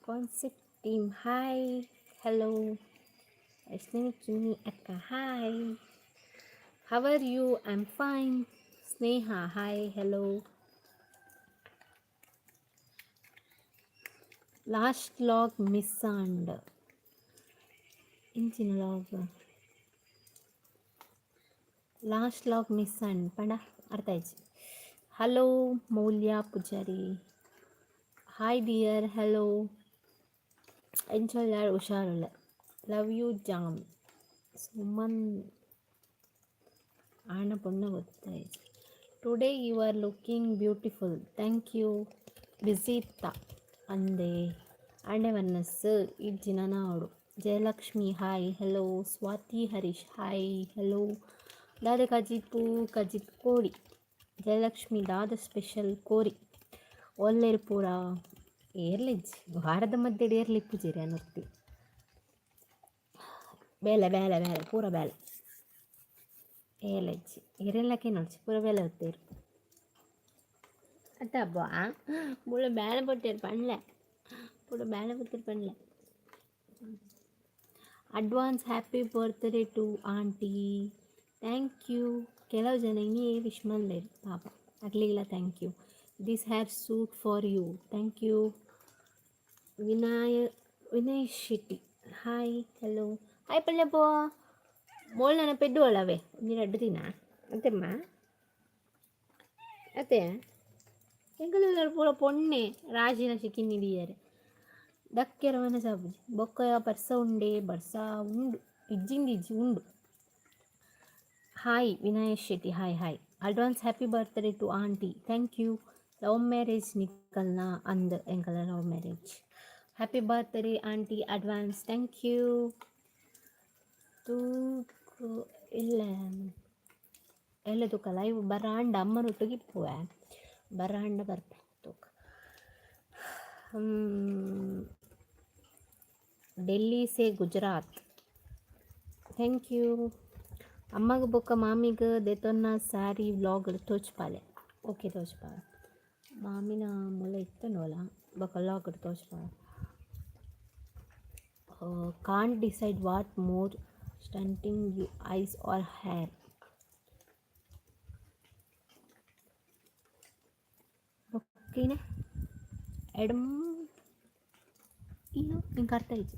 Concept team, hi, hello. Vaishnavi Kimi Akka, hi. How are you? I'm fine. Sneha, hi, hello. Last log missand. Inchina log. Last log missand. Panda, ಅರ್ಥ ಆಯ್ತು. Hello, Moulya Pujari. Hi dear, hello. ಎಂಚೊಲ್ಲಾರು ಹುಷಾರಿಲ್ಲ. Love you, Jam. Suman ಆಣ ಪೊಣ್ಣ ಗೊತ್ತಾಯ್ತು. Today you are looking beautiful. Thank you. Visita ಅಂದೆ ಆಂಡೆವನ್ನಸ್ಸು ಇಜ್ಜಿನ ನಾಡು. Jayalakshmi hi hello. Swathi Harish hi hello. ದಾದ ಕಜಿತ್ ಕೋಡಿ. ಜಯಲಕ್ಷ್ಮಿ ದಾದ ಸ್ಪೆಷಲ್ ಕೋರಿ ಒಲ್ಲೆರು ಪೂರ ಏರ್ಲಿಜ್ಜಿ ವಾರದ ಮಧ್ಯೆ ಏರ್ಲಿಪ್ಪುಜಿರಿ ಅನ್ನೋದು ಬೇಲೆ ಬೇಲೆ ಬೇಲೆ ಪೂರ ಬೇಲೆ ಏಲೆಜ್ಜಿ ಇರೆಲ್ಲಕ್ಕೆ ನೋಡ್ಸಿ ಪೂರ ಬೇಲೆ ಹೊತ್ತೇರು ಅತ್ತಬ್ಬ ಪೂರ ಬೇಳೆ ಪೊಟ್ಟೇರು ಪಂಡ್ಲೆ ಪೂರ ಬೇಳೆ ಪೊತ್ತೇರು ಪಂಡ್ಲೆ. Advance happy birthday to aunty. Thank you. ಕೆಲವು ಜನ ಇನ್ನೇ ವಿಶ್ ಮಾಡಲೇರು ಪಾಪ ಆಗಲಿಲ್ಲ. Thank you. This have suit for you. Thank you. Vinay Shetty hi hello. Hi ಪಲ್ಯಪ್ಪ ಮೋಳ್ನ ಪೆಡ್ಡು ಒಳವೆ ನೀರು ಅಡ್ಡು ದಿನ ಅಂತೆಮ್ಮ ಅತ್ತೆ ಎಂಕಲೆಲ್ಲರೂ ಪೂರ ಪೊಣ್ಣೆ ರಾಜಿನ ಸಿಕ್ಕಿನಿಡಿಯಾರೆ ದಕ್ಕೆರ ಮನೆ ಸಾಬುಜಿ ಬೊಕ್ಕ ಬರ್ಸ ಉಂಡೆ ಬರ್ಸ ಉಂಡು ಇಜ್ಜಿ ಉಂಡು. Hi Vinay Shetty hi hi. Advance happy birthday to aunty. Thank you. Love marriage ನಿಕ್ಕಲ್ನ ಅಂದ್ ಎಂಕಲ love marriage. Happy birthday aunty advance. Thank you. ತೂಕು ಇಲ್ಲ ಎಲ್ಲ ತೂಕ ಲೈವ್ ಬರಾಂಡ ಅಮ್ಮನೊಟ್ಟಿಗಿಪ್ಪುವೆ ಬರಾಂಡ ಬರ್ತೆ ತೂಕ. ಡೆಲ್ಲಿ ಸೇ ಗುಜರಾತ್. Thank you. ಅಮ್ಮಗ ಬೊಕ್ಕ ಮಾಮಿಗ ದೆತೊನ್ನ ಸ್ಯಾರಿ ವ್ಲಾಗ್ ತೋಚ್ಪಾಲೆ. ಓಕೆ ತೋಚ್ಪಾಲೆ ಮಾಮಿನ ಮುಲ್ಲ ಇತ್ತನೋಲ ಬೊಕ್ಕ ವ್ಲಾಗ್ ತೋಚ್ಪಾಲೆ. Can't decide what more stunting you eyes are hair. ಓಕೆನಾ ಎಡಮ್ ಏನು ನಿಂಗೆ ಅರ್ಥ ಆಯ್ತು.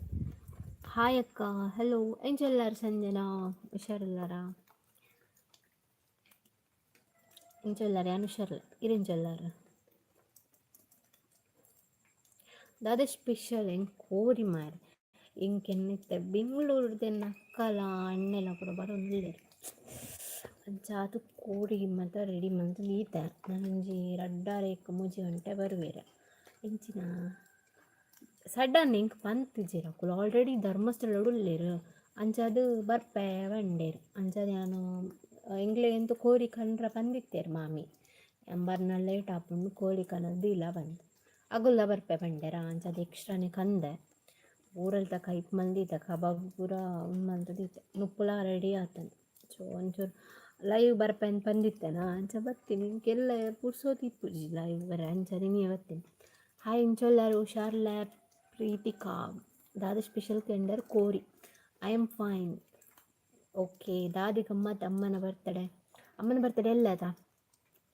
ಹಾಯ್ ಅಕ್ಕ ಹೆಲೋ. ಎಂಚೆಲ್ಲಾರು ಸಂಜನಾ ಹುಷಾರಿಲ್ಲಾರ? ಎಂಚೆಲ್ಲಾರ ಏನು ಹುಷಾರಿಲ್ಲ ಇರೆಂಚೆಲ್ಲಾರ ದಾದ ಸ್ಪೆಷಲ್ ಹೆಂಗೆ ಕೋರಿ ಮಾರಿ ಇಂಕೆನ್ನಿತ್ತೆ ಬೆಂಗಳೂರದೆ ನಕ್ಕಲ ಅಣ್ಣೆಲ್ಲ ಕೂಡ ಬರೋದಿಲ್ಲೇರು ಜಾತು ಕೋಡಿ ಮತ್ತು ರೆಡಿ ಮಂತ್ ಈತ ನಂಜಿ ರಡ್ಡಾರೇಕ ಮುಜಿ ಗಂಟೆ ಬರುವೇರ ಎಂಚಿನ ಸಡನ್ ಹಿಂಗೆ ಪಂತಿಜಿರಕುಲು ಆಲ್ರೆಡಿ ಧರ್ಮಸ್ಥಳ ಉಳ್ಳೇರು ಅಂಚದು ಬರ್ಪೆ ಬಂಡೇರು ಅಂಚದು ನಾನು ಎಂಗ್ಲೆ ಎಂತ ಕೋರಿ ಕಂಡ್ರೆ ಬಂದಿತ್ತೇರು ಮಾಮಿ ಎಂಬರ್ನ ಲೇಟ್ ಹಾಕೊಂಡು ಕೋಳಿ ಕನ್ನದು ಇಲ್ಲ ಬಂದು ಅಗುಲ್ಲ ಬರ್ಪೆ ಬಂಡೇರ ಅಂಚದು ಎಕ್ಸ್ಟ್ರಾನೇ ಕಂದೆ ಊರಲ್ಲಿ ತಕ ಇಪ್ಪು ಮಂದಿ ತಕ ಕಬಾಬ್ ಪೂರ ಉಣ್ಮಂತದಿತ್ತೆ ನುಪ್ಪುಲ ರೆಡಿ ಆತಂದು. ಸೊ ಒಂಚೂರು ಲೈವ್ ಬರ್ಪೆ ಅಂತ ಬಂದಿತ್ತೇನಾ ಅಂಚ ಬರ್ತೀನಿ ಇಂಕೆಲ್ಲ ಪುರ್ಸೋತಿಪ್ಪುಜಿ ಲೈವ್ ಬರ ಅಂಚನೆ ನೀ ಬರ್ತೀನಿ. ಹಾಯ್ ಇಂಚೊಲ್ಲಾರು ಹುಷಾರ್ಲ. ಪ್ರೀತಿಕಾ ದಾದ ಸ್ಪೆಷಲ್ ಕೆಂಡರ್ ಕೋರಿ. I am fine. ಓಕೆ ದಾದಿ ಗಮ್ಮತ್ ಅಮ್ಮನ ಬರ್ತಡೇ ಎಲ್ಲ ಆಯ್ತಾ.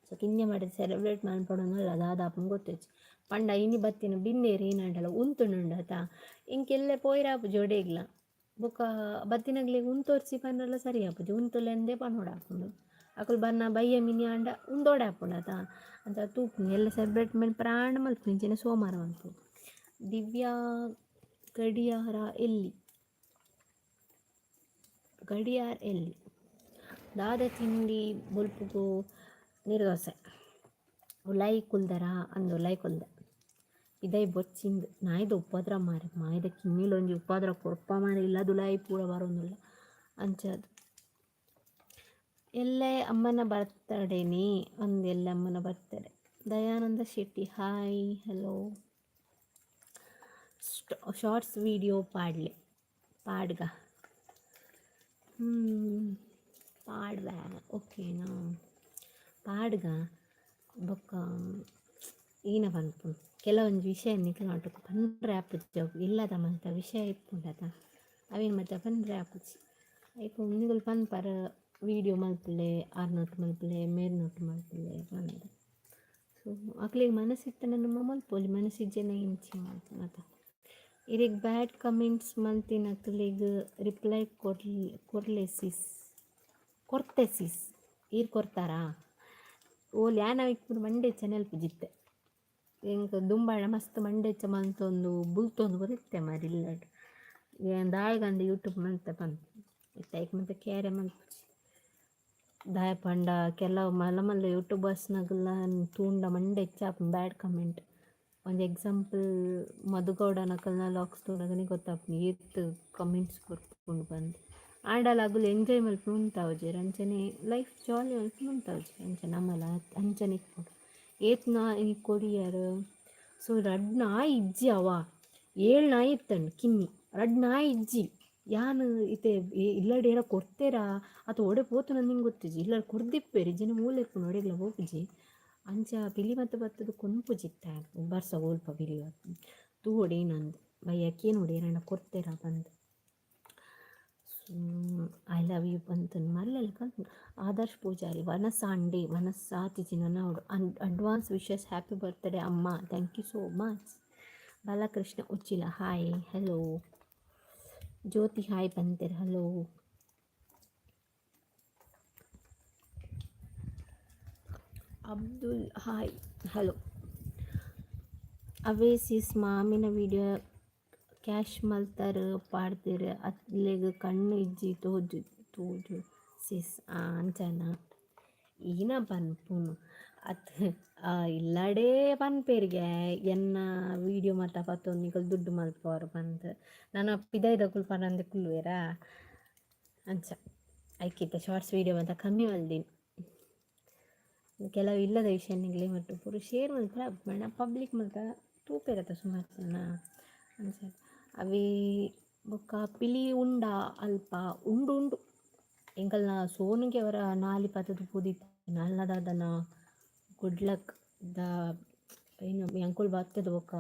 ಸೊ ಕಿನ್ನೆ ಮಾಡಿದ್ದು ಸೆಲೆಬ್ರೇಟ್ ಮಾಡ್ಕೊಡೋನಲ್ಲ ದಾದ ಅಪ್ಪನ ಗೊತ್ತೈತಿ ಪಂಡ ಇನಿ ಬತ್ತಿನ ಬಿಂದೇರಿ ಏನಂಡಲ್ಲ ಉಂತುಂಡತ ಇಂಕೆಲ್ಲ ಪೋಯ್ರಾಪು ಜೋಡೆಗ್ಲ ಬೊಕ್ಕ ಬತ್ತಿನಗ್ಲಿಗೆ ಉಂತೋರ್ಸಿ ಪಂಡ್ರಲ್ಲ ಸರಿ ಆಪುಜಿ ಉಂತುಲೆಂದೇ ಪನ್ನೋಡ ಹಾಕೊಂಡು ಅಕಲ್ ಬನ್ನ ಬಯ್ಯ ಮಿನಿ ಅಂಡ ಉಂದೋಡೆ ಹಾಕೊಂಡತ ಅಂತ ತೂಪು ಎಲ್ಲ ಸೆಲೆಬ್ರೇಟ್ ಮಾಡಿ ಪ್ರಾಣ ಮಲ್ಪಿಂಚಿನ ಸೋಮವಾರ ಅಂತು. ದಿವ್ಯಾ ಗಡಿಯಾರ ಎಲ್ಲಿ ದಾದ ತಿಂಡಿ ಬೊಲ್ಪುಗು ನೀರು ದೋಸೆ ಉಲಾಯಿ ಕುಲ್ದರ ಅಂದು ಉಲಾಯಿ ಕುಲ್ದೆ ಇದೇ ಬೊಚ್ಚಿಂದು ನಾಯ್ದು ಉಪದ್ರ ಮಾರೆ ಮಾಯ್ದ ಕಿಮ್ಮಿಲೊಂಜಿ ಉಪದ್ರ ಕೊರ್ಪ ಮಾರೆ ಇಲ್ಲದುಲಾಯಿ ಪೂರ ಬರೋದಿಲ್ಲ ಅಂಚದು. ಎಲ್ಲೇ ಅಮ್ಮನ ಬರ್ತಡೇನಿ ಒಂದು ಎಲ್ಲ ಅಮ್ಮನ birthday. Dayananda Shetty hi hello. Shorts video ಪಾಡ್ಗ ಪಾಡ್ವ ಓಕೆನಾ ಪಾಡ್ಗ ಬೊಕ್ಕ ಈನ ಪನ್ಪು ಕೆಲವೊಂದು ವಿಷಯ ನಿಕಲ್ನೊಟ್ಟು ಪಂಡ್ರೆ ಆಪುಜಿ ಇಲ್ಲದ ಮಂತ ವಿಷಯ ಇಪ್ಪುಂಡದ ಅವೇನು ಮತ್ತೆ ಪಂಡ್ರೆ ಆಪುಜಿ ಐಕು ನಿಗುಲು ಪನ್ಪರ ವೀಡಿಯೋ ಮಲ್ಪಲೆ ಆರ್ನೊಟ್ಟು ಮಲ್ಪಲೆ ಮೇರ್ನೊಟ್ಟು ಮಲ್ಪಲೆ ಬಂದು ಸೊ ಅಕ್ಲಿಗೆ ಮನಸ್ಸಿತ್ತ ನಮ್ಮ ಮಲ್ಪೋಲಿ ಮನಸ್ಸಿಜ್ಜೆನ ಇಂಚಿ ಮಾತು ಮಾತ ಇರಿಗೆ ಬ್ಯಾಡ್ ಕಮೆಂಟ್ಸ್ ಮಲ್ತಿನ ಅಕ್ಲಿಗೆ ರಿಪ್ಲೈ ಕೊರ್ತೆಸಿಸ್ ಈರು ಕೊಡ್ತಾರಾ ಓಲಿ ಯಾನವಿಕ್ಪುರು ಮಂಡೆಚ್ಚ ನೆಲ್ಪುಜಿತ್ತೆ ಎಂಕ ದುಂಬಾಳ ಮಸ್ತ್ ಮಂಡೆಚ್ಚ ಮಂತೊಂದು ಬುಲ್ತೊಂದು ಬರುತ್ತೆ ಮಾರಿ ಇಲ್ಲಡ್ ದಾಯಗಂಡು ಯೂಟ್ಯೂಬ್ ಮಂತ ಬಂತು ಇತ್ತೈಕ್ ಮತ್ತೆ ಕ್ಯಾರೆ ಮಲ್ಪುಜಿ ದಾಯ ಪಂಡ ಕೆಲವು ಮಲ್ಲ ಮಲ್ಲ ಯೂಟ್ಯೂಬರ್ಸ್ನಾಗೆಲ್ಲ ತೂಂಡ ಮಂಡೆಚ್ಚ ಬ್ಯಾಡ್ ಕಮೆಂಟ್ ಒಂದು ಎಕ್ಸಾಂಪಲ್ ಮಧುಗೌಡನಕಲ್ನ ಲಾಕ್ಸ್ ತೋಡಗನೆ ಗೊತ್ತಾಗ್ತದೆ ಏತ್ ಕಮೆಂಟ್ಸ್ ಕೊಡ್ಕೊಂಡು ಬಂದು ಆಡಲಾಗಲು ಎಂಜಾಯ್ ಮಲ್ಪ ಉಂಟಾವಜಿ ಅಂಚನೆ ಲೈಫ್ ಜಾಲಿ ಮಲ್ಪ ಉಂಟಾವಜಿ ಅಂಚ ನಮ್ಮಲ್ಲ ಅಂಚನೆ ಇಟ್ಕೊಂಡು ಏತ್ ನಾಯಿ ಕೊಡಿಯಾರು ಸೊ ರಡ್ ನಾಯಿ ಇಜ್ಜಿ ಅವ 7 ನಾಯಿ ಇತ್ತಂಡು ಕಿನ್ನಿ ರಡ್ ನಾಯಿ ಇಜ್ಜಿ ಯಾನು ಇತ್ತೆ ಇಲ್ಲಡೆ ಏನೋ ಕೊಡ್ತೇರಾ ಅಥವಾ ಒಡೆ ಪೋತು ನಂಗೆ ಗೊತ್ತಿಜ್ಜಿ ಇಲ್ಲ ಕೊರ್ದಿಪ್ಪೇರಿ ಜನ ಮೂಲೆಪ್ಪು ಒಡೆಗ್ಲ ಹೋಗುಜಿ ಅಂಚ ಪಿಲಿ ಮತ್ತೆ ಬತ್ತದು ಕೊಂಪುಜಿತ್ತ ಬರ್ಸ ಓಲ್ಪ ಪಿಲಿ ತೂ ಒಡೇನಂದು ಬಯ್ಯಕ್ಕೇನು ಒಡೇನ ಕೊಡ್ತೇರಾ ಬಂದು ಐ ಲವ್ ಯು ಬಂತನು ಮಲ್ಲೆಲ್ಲ ಕಲ್ತು ಆದರ್ಶ್ ಪೂಜಾರಿ ವನಸ್ಸಾತಿಜಿನ ನೋಡು ಅಡ್ವಾನ್ಸ್ ವಿಶಸ್ ಹ್ಯಾಪಿ ಬರ್ತ್ಡೇ ಅಮ್ಮ thank you so much. Balakrishna Uchila hi hello. Jyothi hi ಬಂದಿರ ಹಲೋ. Abdul hi hello. ಅವೇಸಿಸ್ ಮಾಮಿನ ವಿಡಿಯೋ ಕ್ಯಾಶ್ ಮಲ್ತಾರ ಪಾಡ್ತೀರ ಅತ್ಲೆಗೆ ಕಣ್ಣು ಇಜ್ಜಿ ತೋಜು ಸಿಸ್ ಅಂಚನ ಈನ ಪನ್ಪುನು ಅತ್ ಇಲ್ಲಡೇ ಪನ್ಪೇರಿಗೆ ಎನ್ನ ವೀಡಿಯೋ ಮಾತ ಪತ್ತೊಂದಿಗಳು ದುಡ್ಡು ಮಲ್ಪವರು ಬಂದು ನಾನು ಪಿದೈದ ಕುಲ್ಪನಂದೆ ಕುಲ್ವೇರಾ ಅಂಚ ಐಕಿತ್ತ ಶಾರ್ಟ್ಸ್ ವೀಡಿಯೋ ಅಂತ ಕಮ್ಮಿ ಮಲ್ದೀನಿ ಕೆಲವು ಇಲ್ಲದ ವಿಷಯ ನಿಗಲಿ ಮಟ್ಟು ಪೂರ ಶೇರ್ ಮಲ್ಪರ ಬಣ್ಣ ಪಬ್ಲಿಕ್ ಮಲ್ತ ತೂಪೇರತ್ತ ಸುಮಾರು ಜನ ಅಂಚ ಅವಿ ಬೊಕ್ಕ ಪಿಲಿ ಉಂಡ ಅಲ್ಪ ಉಂಡು ಎಂಕಲ್ನ ಸೋನಿಗೆ ಅವರ ನಾಲಿ ಪತದು ಪೂದಿತ್ತು ನಲ್ಲದನ ಗುಡ್ ಲಕ್ ದ ಏನು ಎಂಕುಲ್ ಬರ್ತದ ಬೊಕ್ಕ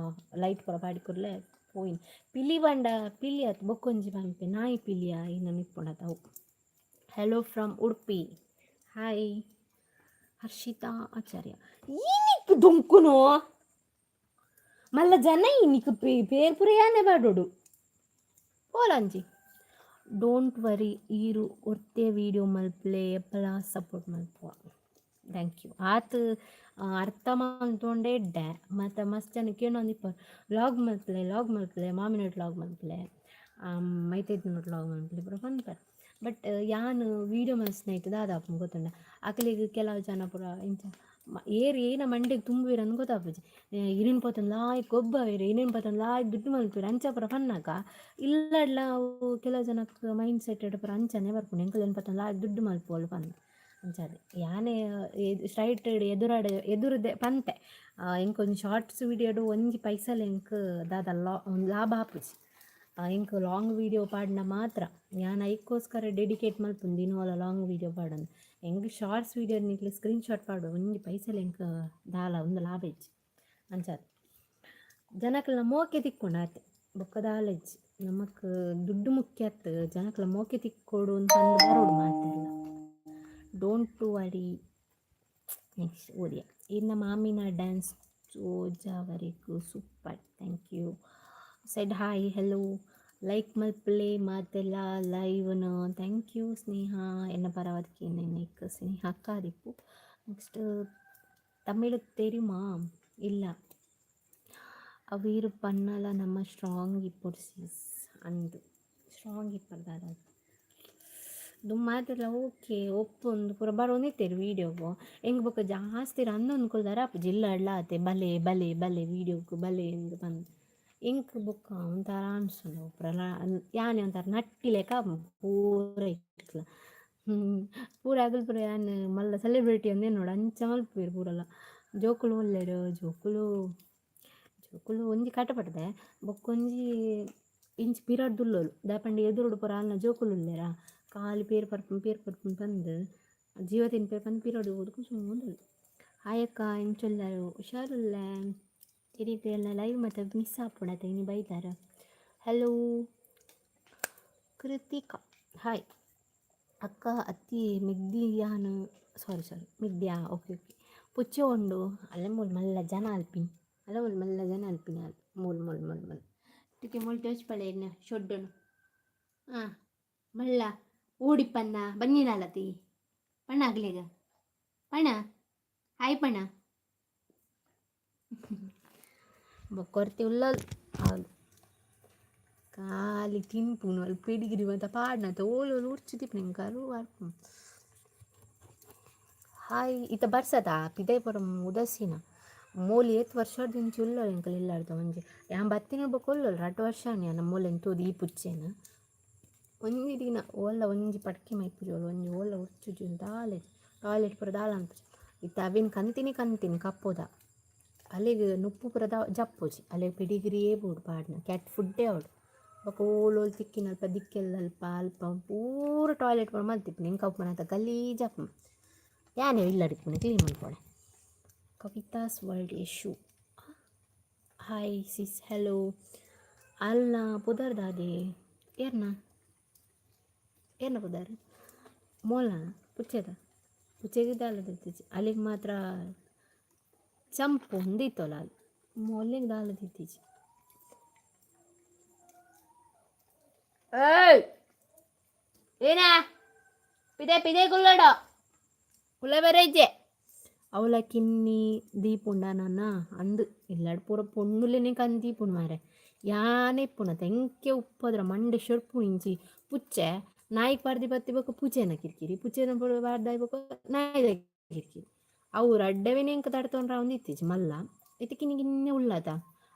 ಲೈಟ್ ಪರ ಪಾಡಿಕೊರ್ಲೆ ಪೋಯಿನ್ ಪಿಲಿ ಬಂಡ ಪಿಲಿ ಆತು ಬೊಕ್ಕೊಂಜಿ ಬಂಪೆ ನಾಯಿ ಪಿಲಿಯ ಇನ್ನು ನಿಪ್ಪುಣದವು. Hello from Udupi hi. Harshitha Acharya ಈನಿಕ್ಕು ದುಂಕುನು ಮಲ್ಲ ಜನ ಈನಿಕ್ಕು ಪೇರ್ ಪುರಿಯಾನೆ ಬಾಡೋಡು ಓಲಂಜಿ ಡೋಂಟ್ ವರಿ ಈರು ಒರ್ತೆ ವೀಡಿಯೋ ಮಲ್ಪಲೆ ಎಪ್ಪಲ ಸಪೋರ್ಟ್ ಮಲ್ಪುವ ಥ್ಯಾಂಕ್ ಯು ಆತು ಅರ್ಥ ಮಾಡ್ತೊಂಡೆ ಡ್ಯಾ ಮತ್ತು ಮಸ್ತ್ ಜನಕ್ಕೆ ಏನೊಂದಿಪ್ಪ ಲಾಗ್ ಮಲ್ಪಲೆ ಮಾಮಿನೋಟ್ ಲಾಗ್ ಮಲ್ಪಲೆ ಮೈತೈತಿನೋಟ್ ಲಾಗ್ ಮಲ್ಪಲೆ ಪೂರ ಬಂದ್ಪರ್ ಬಟ್ ಯಾನು ವೀಡಿಯೋ ಮಲ್ಸ್ನೈತು ದಾದಾಪು ಗೊತ್ತುಂಡ ಅಕಲಿಗೆ ಕೆಲವು ಜನ ಪೂರ ಇಂಚ ಏನ ಮಂಡೆಗೆ ತುಂಬುವಿರಂದು ಗೊತ್ತಾಪುಜಿ ಇರಿನ ಪೋತಂದು ಲಾಯ್ ಗೊಬ್ಬವೇರು ಏನೇನು ಪೋತಂದು ಲಾಯ್ ದುಡ್ಡು ಮಲ್ಪುವಿರು ಅಂಚ ಪೂರ ಫನ್ನಾಕ ಇಲ್ಲಡ್ಲ ಅವು ಕೆಲವು ಜನಕ್ಕೆ ಮೈಂಡ್ ಸೆಟ್ ಪೂರ ಅಂಚನೆ ಬರ್ಪುಂಡು ಎಂಕಲ್ ಏನು ಪೋತಂದು ಲಾಯ್ ದುಡ್ಡು ಮಲ್ಪೋಳು ಫನ್ ಅಂಚದೆ ಯಾನೇ ಸ್ಟ್ರೈಟ್ ಎದುರದೆ ಪಂತೆ ಇಂಕೊಂದು ಶಾರ್ಟ್ಸ್ ವೀಡಿಯೋಡು ಒಂಜಿ ಪೈಸಲ್ ಎಂಕ್ ದಾದ ಒಂದು ಲಾಭ ಆಪುಜಿ ಇಂಕ್ ಲಾಂಗ್ ವೀಡಿಯೋ ಪಾಡಿನ ಮಾತ್ರ ನಾನು ಐಕ್ಕೋಸ್ಕರ ಡೆಡಿಕೇಟ್ ಮಲ್ಪುಂಡು ದಿನವಲ್ಲ ಲಾಂಗ್ ವೀಡಿಯೋ ಪಾಡೋದು ಹೆಂಗೆ ಶಾರ್ಟ್ಸ್ ವೀಡಿಯೋ ನಿಕ್ಲಿ ಸ್ಕ್ರೀನ್ ಶಾಟ್ ಪಾಡು ಒಂಜಿ ಪೈಸಲ್ ಎಂಕ್ ದಾಲ ಒಂದು ಲಾಭ ಇಜ್ಜಿ ಅಂಚದು ಜನಕ್ಲ ಮೋಕೆ ತಿಕ್ಕೊಂಡು ಆತೆ ಬೊಕ್ಕದಾಲ ಇಜ್ಜಿ ನಮಕ್ ದುಡ್ಡು ಮುಖ್ಯ ಆತು ಜನಕ್ಲ ಮೋಕೆ ತಿಕ್ಕೊಡು ಅಂತ ಬರೋಡು ಮಾತೆಲ್ಲ ಡೋಂಟ್ ವರಿ. ನೆಕ್ಸ್ಟ್ ಓದಿಯ ಇನ್ನ ಮಾಮಿನ ಡ್ಯಾನ್ಸ್ ಜೋಜಾವರೆಗೂ super thank you said hi hello like ಮಲ್ಪಲೆ ಮಾತೆಲ್ಲ ಲೈವ್ನ ಥ್ಯಾಂಕ್ ಯು ಸ್ನೇಹ ಎನ್ನ ಪರವದಕ್ಕೆ ನೆನಕ್ಕೆ ಸ್ನೇಹ ಅಕ್ಕಾದಿಪ್ಪು. ನೆಕ್ಸ್ಟ್ ತಮಿಳು ತೆರಿಮಾ ಇಲ್ಲ ಅವೀರು ಪನ್ನಲ ನಮ್ಮ ಸ್ಟ್ರಾಂಗ್ ಇಪ್ಪೊರ್ಸಿಸ್ ಅಂದು ಸ್ಟ್ರಾಂಗ್ ಇಪ್ಪರ್ದಾದ ದುಮ್ ಮಾತೆಲ್ಲ ಓಕೆ ಒಪ್ಪೊಂದು ಪೂರ ಬರೋಂದಿತ್ತೇರು ವೀಡಿಯೋಗು ಹೆಂಗೆ ಬೊಕ್ಕ ಜಾಸ್ತಿ ರನ್ನೊಂದು ಕೊಲ್ದಾರ ಅಪ್ಪ ಜಿಲ್ಲ ಆತೆ ಬಲೆ ಬಲೆ ಬಲೆ ವೀಡಿಯೋಗು ಬಲೆ ಎಂದು ಬಂದು ಇಂಕ್ ಬೊಕ್ಕ ಒಂಥರ ಅನ್ಸಲ್ಲ ಪೂರ ಯಾನೆ ಒಂಥರ ನಟ್ಟಿಲೆಕ ಪೂರ ಇಟ್ಲ ಪೂರ ಆಗಲ್ ಪೂರ ಯಾನ್ ಮಲ್ಲ ಸೆಲೆಬ್ರಿಟಿ ಒಂದೇ ನೋಡು ಅಂಚ ಮಲ್ಪುವೆರು ಪೂರಲ್ಲ ಜೋಕುಲು ಒಲ್ಲೆರು ಜೋಕುಲು ಒಂಜಿ ಕಟಪಡ್ದೆ ಬೊಕ್ಕೊಂಜಿ ಇಂಚ್ ಪಿರಾಡ್ ದುಲ್ಲೋಲು ದಾಯಪಂಡ ಎದುರುಡು ಪೂರ ಅನ್ನ ಜೋಕುಲು ಉಲ್ಲೆರ ಕಾಲಿ ಪೇರು ಪರ್ಪುನ್ ಬಂದು ಜೀವ ತಿನ್ಪೇರು ಬಂದು ಪಿರಾಡು ಓದ್ಕು ಸುಮ್ಮನೆ ಆಯಕ್ಕ ಇಂಚೊಲ್ಲಾರು ಹುಷಾರುಲ್ಲ ಈ ರೀತಿ ಎಲ್ಲ ಲೈವ್ ಮತ್ತು ಮಿಸ್ ಆಗ್ಬಿಡತ್ತೆ ಇನ್ನು ಬೈತಾರೆ. ಹಲೋ ಕೃತಿಕಾ ಹಾಯ್ ಅಕ್ಕ ಅತ್ತಿ ಮಿಗ್ದಿಯಾನು ಸಾರಿ ಮಿಗ್ದ್ಯಾ ಓಕೆ ಪುಚ್ಚ ಉಂಡು ಅಲ್ಲ ಮಲ್ಲ ಜನ ಅಲ್ಪಿನಿ ಅಲ್ಲ ಮಲ್ಲ ಜನ ಅಲ್ಪಿನಿ ಅದು ಮೂಲ್ ಟಿಕೆ ಮೂಲ್ ಟಚ್ ಪಳೆ ಎನ್ನ ಶೊಡ್ಡನು ಹಾಂ ಮಲ್ಲ ಊಡಿಪ್ಪನ್ನ ಬನ್ನಿನಾಲತಿ ಪಣ್ಣ ಆಗ್ಲೇಗ ಪಣ ಹಾಯ್ ಪಣ ಬೊಕ್ಕೊರ್ತಿ ಉಲ್ಲ ಕಾಲಿ ತಿನ್ಪುನು ಅಲ್ಲಿ ಪಿಡಿಗಿರಿ ಅಂತ ಪಾಡ್ನತ ಓಲು ಉರ್ಚಿ ತಿಪ್ಪು ಕರು ಅರ್ಪು ಹಾಯ್ ಇತ್ತ ಬರ್ಸತಾ ಪಿದೈಪುರಂ ಉದಸಿನ ಮೂಲಿ 8 ವರ್ಷದಿಂದ ಉಲ್ಲ ಎಂಕಲ್ ಇಲ್ಲಾರ್ದ ಒಂಜಿ ಯಾನ್ ಬತ್ತಿನ ಬೊಕ್ಕೊಲ್ಲರು 8 ವರ್ಷ ನಮ್ಮ ಮೂಲೆನ್ ತೋದು ಈ ಪುಚ್ಚೇನ ಒಂಜಿ ದಿನ ಓಲ್ಲ ಒಂಜಿ ಪಟ್ಕೆ ಮೈಪುಜೋಳು ಒಂಜಿ ಓಲ್ಲ ಉರ್ಚುಜು ಟಾಯ್ಲೆಟ್ ಪುರ ದಾಲ ಅಂತ ಇತ್ತ ಅವಿನ ಕಂತಿನಿ ಕಪ್ಪೋದ ಅಲ್ಲಿಗೆ ನುಪ್ಪು ಪುರ ಜಪ್ಪೋಜಿ ಅಲ್ಲಿಗೆ ಪಿಡಿಗಿರಿಯೇ ಬೋಡು ಪಾಡ್ನ ಕ್ಯಾಟ್ ಫುಡ್ಡೇ ಅವಡು ಬೊಕ ಓಲೋಲ್ ತಿಕ್ಕಿನ ಅಲ್ಪ ದಿಕ್ಕೆಲ್ಲ ಅಲ್ಪ ಪೂರ ಟಾಯ್ಲೆಟ್ ಪುರ ಮಲ್ತಿಪ್ಪು ನಿಂಗೆ ಕಪ್ಪನ ಅಂತ ಗಲೀಜಪ್ಪ ಯಾನೇ ಇಲ್ಲಡಿಪ್ಪುನೆ ಕ್ಲೀನ್ ಮಾಡ್ಕೊಳೆ Kavitha's world issue hi sis hello ಅಲ್ಲ ಪುದರ್ದಾದೆ ಏರ್ನ ಪುದರ್ ಮೋಲ ಪುಚ್ಚೆಗೆ ದಿತ್ತೀಜಿ ಅಲ್ಲಿಗೆ ಮಾತ್ರ ಚಂಪು ಹೊಂದಿತ್ತಲ್ಲ ಅಲ್ಲಿ ಮೊಲ್ಲಿಗೆ ದಿತ್ತೀಜಿ ಏನ ಪಿದೆ ಕುಲ್ಲಡ ಕುಲ್ಲಬರೈತೆ ಅವಳ ಕಿನ್ನಿ ದೀಪುಂಡ ನನ್ನ ಅಂದು ಇಲ್ಲಾಡು ಪೂರ ಪೊಣ್ಣುಲೇನೆ ಕಂದು ದೀಪುಂಡು ಮಾರೆ ಯಾನೇ ಪುಣ ತೆಂಕೆ ಉಪ್ಪದ್ರ ಮಂಡೆ ಶೊರ್ಪು ಇಂಚಿ ಪುಚ್ಚೆ ನಾಯಿಗೆ ಪಾಡ್ದಿ ಬತ್ತಿ ಬೇಕು ಪೂಜೆನ ಕಿರಿಕಿರಿ ಪೂಜೆನ ಬಾರ್ದಾಯ್ಬೇಕು ನಾಯಿದ ಕಿರಿಕಿರಿ ಅವ್ರು ಅಡ್ಡವೇನೆ ಎಂಕ ತಡ್ತೊಂಡ್ರ ಅವ್ನು ಇತ್ತೀಚೆ ಮಲ್ಲ ಇತ್ತಕ್ಕಿನಿಗಿನ್ನೆ ಉಳ್ಳದ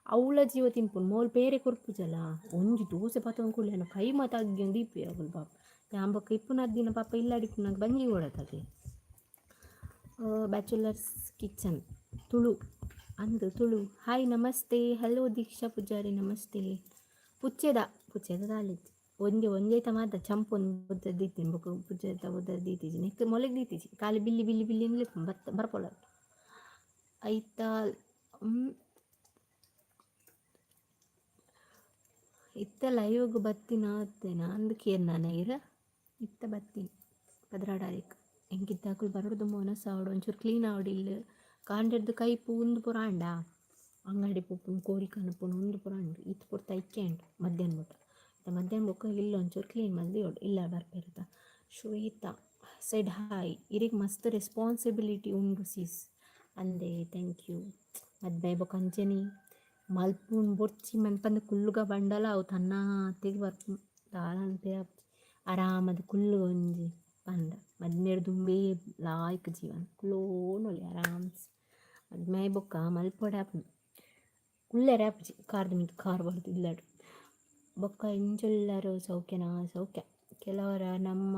ಅವಳ ಜೀವ ತಿನ್ಪುಂಡು ಮೋಲ್ ಬೇರೆ ಕೊರ್ಪುಜಲ್ಲ ಒಂಜಿ ದೋಸೆ ಪಾತೊಂದು ಕುಳ್ಳೇನ ಕೈ ಮಾತಾಗಿ ದೀಪಿ ಆಗುಲ್ ಪಾಪ ಯಾಂಬಕ್ಕ ಇಪ್ಪುನ ದಿನ ಪಾಪ ಇಲ್ಲಾಡಿಪ್ಪುನಾಗ ಬಂಜಿ ಓಡತ್ತದೆ ಬ್ಯಾಚುಲರ್ಸ್ ಕಿಚನ್ ತುಳು ಹಾಯ್ ನಮಸ್ತೆ ಹಲೋ ದೀಕ್ಷಾ ಪೂಜಾರಿ ನಮಸ್ತೆ ಪುಚ್ಚೆದ ದಾಳಿತ್ತು ಒಂದೈತ ಮಾತ್ರ ಚಂಪೊಂದು ಬುದ್ಧ ದೀತೀನಿ ಬೊಕ್ಕ ಪುಚ್ಚೆದ ಬುದ್ಧ ದೀತೀಜಿ ನೆಕ್ ಮೊಲೆಗೆ ದೀತೀಜಿ ಖಾಲಿ ಬಿಲ್ಲಿ ನಿಲ್ಲಿಪ್ಪು ಬರ್ಪೊಳ ಐತ ಇತ್ತ ಲೈವ್ಗೆ ಬತ್ತಿನ ಅತ್ತೇನ ಅಂದಕ್ಕೆ ನಾನು ಇತ್ತ ಬತ್ತೀನಿ 16 ಎಂಗಿದ್ದಾಕಲು ಬರೋದು ಮನಸ್ಸು ಆವಡು ಒಂಚೂರು ಕ್ಲೀನ್ ಆವಡಿಲ್ಲ ಕಾಂಡದ್ದು ಕೈ ಪೂಂದು ಪುರ ಅಂಡ ಅಂಗಡಿ ಪುಪ್ಪುನು ಕೋರಿ ಕಣಪುನು ಒಂದು ಪುರ ಅಂಡು ಇತ್ತು ಪುರ ತೈಕೆ ಅಂಡು ಮಧ್ಯಾಹ್ನ ಬೊಕ್ಕ ಇಲ್ಲ ಒಂಚೂರು ಕ್ಲೀನ್ ಮಂದಿ ಹೊಡು ಇಲ್ಲ ಬರ್ಪಿರುತ್ತ ಶ್ವೇತಾ ಸೆಡ್ ಹಾಯ್ ಇರಿಗೆ ಮಸ್ತ್ ರೆಸ್ಪಾನ್ಸಿಬಿಲಿಟಿ ಉಂಡು ಸೀಸ್ ಅಂದೆ ಥ್ಯಾಂಕ್ ಯು ಮದ್ವೆ ಬೊಕ್ಕ ಅಂಚೆನಿ ಮಲ್ಪುನ್ ಬೊರ್ಚಿ ಮನ್ಪಂದು ಕುಲ್ಲುಗ ಬಂಡಲ ಅವು ತನ್ನ ತೆಗಿ ಬರ್ಪು ದಾಳಂತೆ ಆರಾಮದ ಕುಲ್ಲು ಒಂಜಿ ಪಂಡ ಮದ್ಮೇರು ದುಂಬೇ ಲಾಯ್ಕ್ ಜೀವನ ಕುಲೋನೊಲಿ ಆರಾಮ್ಸ್ ಮದ್ಮೆ ಬೊಕ್ಕ ಮಲ್ಪೊಡೆ ಆಪುನು ಕುಲ್ಲೆರೆ ಆಪುಜಿ ಕಾರ್ ಬರ್ದು ಇಲ್ಲಡು ಬೊಕ್ಕ ಇಂಚೊಲ್ಲರು ಸೌಖ್ಯ ಕೆಲವರ ನಮ್ಮ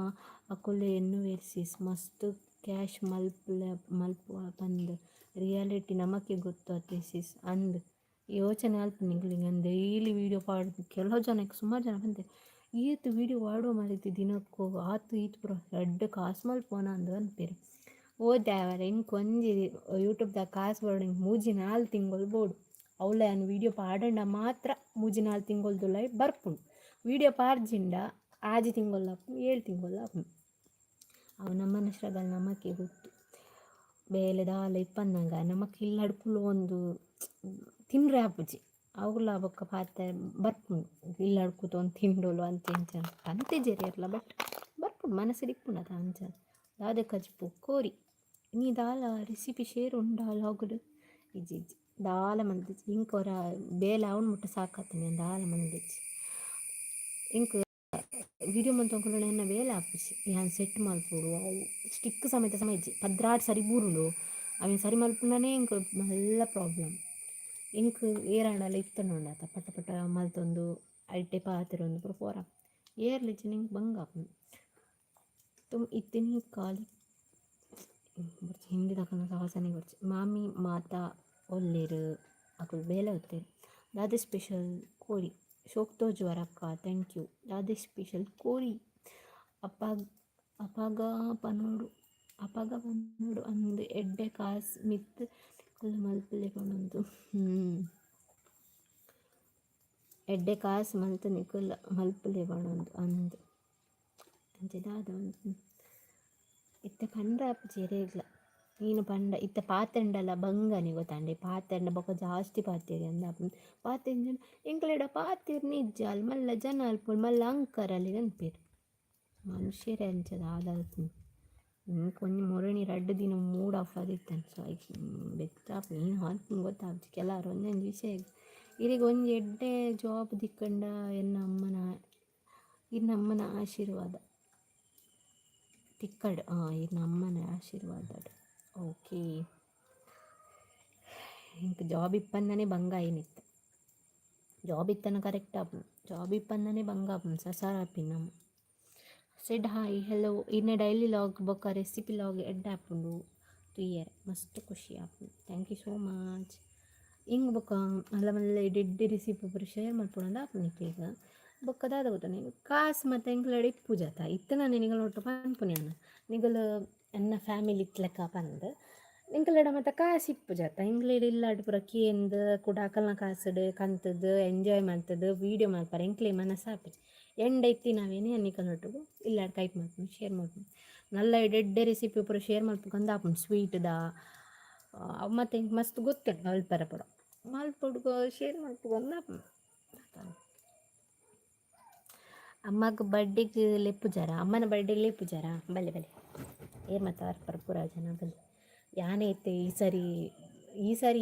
ಅಕುಲೆ ಎನ್ನುವೆರ್ಸಿಸ್ ಮಸ್ತ್ ಕ್ಯಾಶ್ ಮಲ್ಪು ಬಂದು ರಿಯಾಲಿಟಿ ನಮಕ್ಕೆ ಗೊತ್ತು ಅತಿಸಿಸ್ ಅಂದು ಯೋಚನೆ ಅಲ್ಪ ನಿಂಗೆ ಡೈಲಿ ವೀಡಿಯೋ ಪಾಡ್ದು ಕೆಲವು ಜನಕ್ಕೆ ಸುಮಾರು ಜನ ಬಂದೆ ಈತು ವೀಡಿಯೋ ವಾಡುವ ಮಾರೈತಿ ದಿನಕ್ಕೂ ಆತು ಈತು ಪುರ ದೊಡ್ಡ ಕಾಸು ಮಲ್ಪೋನ ಅಂದು ಅನ್ಪೇರು ಓದ್ಯಾವರ ಇಂಕ್ ಒಂಜಿ ಯೂಟ್ಯೂಬ್ದಾಗ ಕಾಸು ಬರ್ಡು ಹಿಂಗೆ 3-4 ತಿಂಗಳು ಬೋಡು ಅವಳ ನಾನು ವೀಡಿಯೋ ಪಾಡಂಡ ಮಾತ್ರ 3-4 ತಿಂಗೊಳ್ದು ಲೈವ್ ಬರ್ಪುಂಡು ವೀಡಿಯೋ ಪಾರ್ಜಿಂಡ 6 ತಿಂಗಳು 7 ತಿಂಗಳು ಅವು ನಮ್ಮನ್ನ ಸ್ಟ್ರಗಲ್ ನಮಕ್ಕೆ ಗೊತ್ತು ಬೇಲೆ ದಾಲ ಇಪ್ಪಂದಂಗ ನಮಕ್ಕೆ ಇಲ್ಲ ಅಡ್ಕುಲು ಒಂದು ತಿನ್ರೆ ಆಪುಜಿ ಅವುಗಳ ಬೊಕ್ಕ ಪಾತೆ ಬರ್ಪುಂಡು ಇಲ್ಲ ಅಡ್ಕುತ ಒಂದು ತಿಂಡೋಲು ಅಂತೆ ಜರಿಯರ್ಲ ಬಟ್ ಬರ್ಪುಂಡು ಮನಸ್ಸಿಡಿಪ್ಪುಂಡು ಅಂಚ ದಾದೆ ಕಜ್ಪು ಕೋರಿ ನೀ ದಾಲ ರೆಸಿಪಿ ಶೇರ್ ಉಂಡಾಲ ಹೋಗುಡು ಇಜ್ಜಿ ದಾಲ ಮಂದಿಜಿ ಇಂಕ ಅವರ ಬೇಲೆ ಅವನು ಮುಟ್ಟ ಸಾಕತ್ತೀನಿ ದಾಲ ಮಂದಿಜಿ ಇಂಕ ವೀಡಿಯೋ ಮಂತೊಂಕೊಲ್ಲ ಎನ್ನ ಬೇಲೆ ಆಪುಜಿ ಯಾನ್ ಸೆಟ್ ಮಲ್ಪೊಡು ಅವು ಸ್ಟಿಕ್ ಸಮೇತ ಇಜ್ಜಿ ಪದ್ರಾಡ್ ಸರಿ ಬೂರುಂಡು ಅವಿನ್ ಸರಿ ಮಲ್ಪುಂಡನೇ ಇಂಕ್ ಮಲ್ಲ ಪ್ರಾಬ್ಲಮ್ ಇಂಕ್ ಏರಾಂಡಲ ಇತ್ತುಂಡಾತ ಪಟ ಪಟ ಮಲ್ತೊಂದು ಐಟೆ ಪಾತೆರೊಂದು ಪೂರ ಪೋರ ಏರ್ಲಿಜ್ಜಿ ನಿಂಗೆ ಬಂಗಾಪುಂಡು ತುಮ್ ಇತ್ತಿನ ಖಾಲಿ ಹಿಂದಿ ತಕೊಂಡ ಸಾಹಸನೆ ಬರ್ಚಿ ಮಾಮಿ ಮಾತಾ ಒಲ್ಲೇರು ಅಕುಲು ಬೇಲೆ ಹೊತ್ತೇರು ದಾದ ಸ್ಪೆಷಲ್ ಕೋಳಿ ಶೋಕ್ತೋ ಜ್ವರಕ್ಕ ಥ್ಯಾಂಕ್ ಯು ದಾದ ಸ್ಪೆಷಲ್ ಕೋಳಿ ಅಪಾಗ ಅಪಾಗ ಪನೋಡು ಅಪಾಗ ಪನೋಡು ಅಂದು ಎಡ್ಡೆ ಕಾಸು ಮಿತ್ತು ಮಲ್ಪಲೆ ಪಣಂದು ಎಡ್ಡೆ ಕಾಸು ಮಲ್ತು ನಿಕುಲ್ಲ ಮಲ್ಪಲೆ ಪಣಂದು ಅಂದು ಅಂಚೆ ದಾದ ಒಂದು ಇತ್ತ ಪಂಡ ಚೇರೇಗ್ಲ ನೀನು ಪಂಡ ಇತ್ತ ಪಾತೆಂಡಲ ಬಂಗನಿ ಗೊತ್ತಂಡೆ ಪಾತೆಂಡ ಬೊಕ ಜಾಸ್ತಿ ಪಾತೇರಿ ಅಂದ ಪಾತೆಂಜ ಎಂಕ್ಲೆಡ ಪಾತೆರ್ ನಿಜ್ಜಾಲ್ ಮಲ್ಲ ಜನ ಅಲ್ಪುಂಡು ಮಲ್ಲ ಅಂಕರಲ್ಲಿ ಅನ್ಪೇರು ಮನುಷ್ಯರೇ ಅಂಚದ ಆದಲ್ಪು ಕೊಂಚ ಮೊರಣಿ 2 ದಿನ ಮೂಡ್ ಆಫ್ ಆದಿತ್ತಂತ ಸೊ ಬೆತ್ತಾಪು ನೀನು ಹಾಲ್ಪುಂಡು ಗೊತ್ತಾಗ್ತಿ ಕೆಲವರು ಒಂದೊಂದು ವಿಷಯ ಇರಿಗೆ ಒಂಜಿ ಎಡ್ಡೆ ಜಾಬ್ ದಿಕ್ಕಂಡ ಇನ್ನ ಆಶೀರ್ವಾದ ತಿಕ್ಕಡ್ ಇದು ನಮ್ಮನೆ ಆಶೀರ್ವಾದ ಓಕೆ ಇಂಕ ಜಾಬ್ ಇಪ್ಪಂದನೆ ಬಂಗ ಏನಿತ್ತು ಜಾಬ್ ಇತ್ತನ ಕರೆಕ್ಟ್ ಆಪುಂಡು ಜಾಬ್ ಇಪ್ಪಂದನೆ ಬಂಗ ಆಪುಂಡು ಸಸಾರ ಆಪಿನ ನಮ್ಮ ಸೆಡ್ ಹಾಯ್ ಹೆಲೋ ಇನ್ನ ಡೈಲಿ ಲಾಗ್ ಬೊಕ್ಕ ರೆಸಿಪಿ ಲಾಗ್ ಎಡ್ಡ ಆಪುಂಡು ತುಯ್ಯರೆ ಮಸ್ತ್ ಖುಷಿ ಆಪುಂಡು ಥ್ಯಾಂಕ್ ಯು ಸೋ ಮಚ್ ಹಿಂಗೆ ಬೊಕ್ಕ ಮಲ್ಲ ಮಲ್ಲ ಡೆಡ್ಡೆ ರೆಸಿಪಿ ಒಬ್ಬರು ಶೇರ್ ಮಾಡ್ಕೊಳಂದ ಆಪುನಿಕ್ಕೆ ಈಗ ಬೊಕ್ಕ ದಾದ ಗೊತ್ತಾನೆ ಕಾಸು ಮತ್ತು ಎಂಕ್ಲಡೆ ಇಪ್ಪು ಜಾತ ಇತ್ತನ ನಿಗಳು ಒಟ್ಟು ಪನ್ಪುನ್ಯಾನ ನಿಗಳು ಎನ್ನ ಫ್ಯಾಮಿಲಿ ಇತ್ಲೆಕ್ಕ ಪಂದು ನಿಂಕಲಡ ಮತ್ತು ಕಾಸು ಇಪ್ಪು ಜಾತ ಎಂಕ್ಲೇಡ್ ಇಲ್ಲಾಡು ಪೂರ ಕೇಂದು ಕುಡಾಕಲ್ನ ಕಾಸುಡು ಕಂತದ್ದು ಎಂಜಾಯ್ ಮಾಡ್ತದ್ದು ವೀಡಿಯೋ ಮಾಡ್ತಾರೆ ಎಂಕ್ಲೆ ಮನಸ್ಸು ಆಪುಜಿ ಎಂಡ ಇತ್ತಿ ನಾವೇನೇ ಅನ್ನಿಕಲ್ನೊಟ್ಟಿಗೂ ಇಲ್ಲಾಡು ಕೈಪ್ ಮಾಡ್ತೀನಿ ಶೇರ್ ಮಾಡ್ತೀನಿ ನಲ್ಲ ಡೆಡ್ಡೆ ರೆಸಿಪಿ ಪೂರ ಶೇರ್ ಮಾಡ್ಬೇಕಂದು ಆಪುಂಡು ಸ್ವೀಟ್ದ ಮತ್ತು ಹಿಂಗೆ ಮಸ್ತ್ ಗೊತ್ತುಂಟು ಅಲ್ಪರ ಪುರ ಮಲ್ಪೊಡ್ಗೋ ಶೇರ್ ಮಾಡ್ಬೇಕಂದು ಆಪುಂಡು ಅಮ್ಮಗ ಬರ್ಡೇಗೆ ಲೆಪ್ಪುಜಾರ ಅಮ್ಮನ ಬರ್ಡೇಗೆ ಲೆಪ್ಪುಜಾರ ಬಲ್ಲೆ ಬಲ್ಲೆ ಏರ್ ಮತ್ತು ಅರ್ಪರ ಪೂರ ಜನ ಬಲ್ಲೆ ಯಾನೇ ಇತ್ತೆ ಈ ಸಾರಿ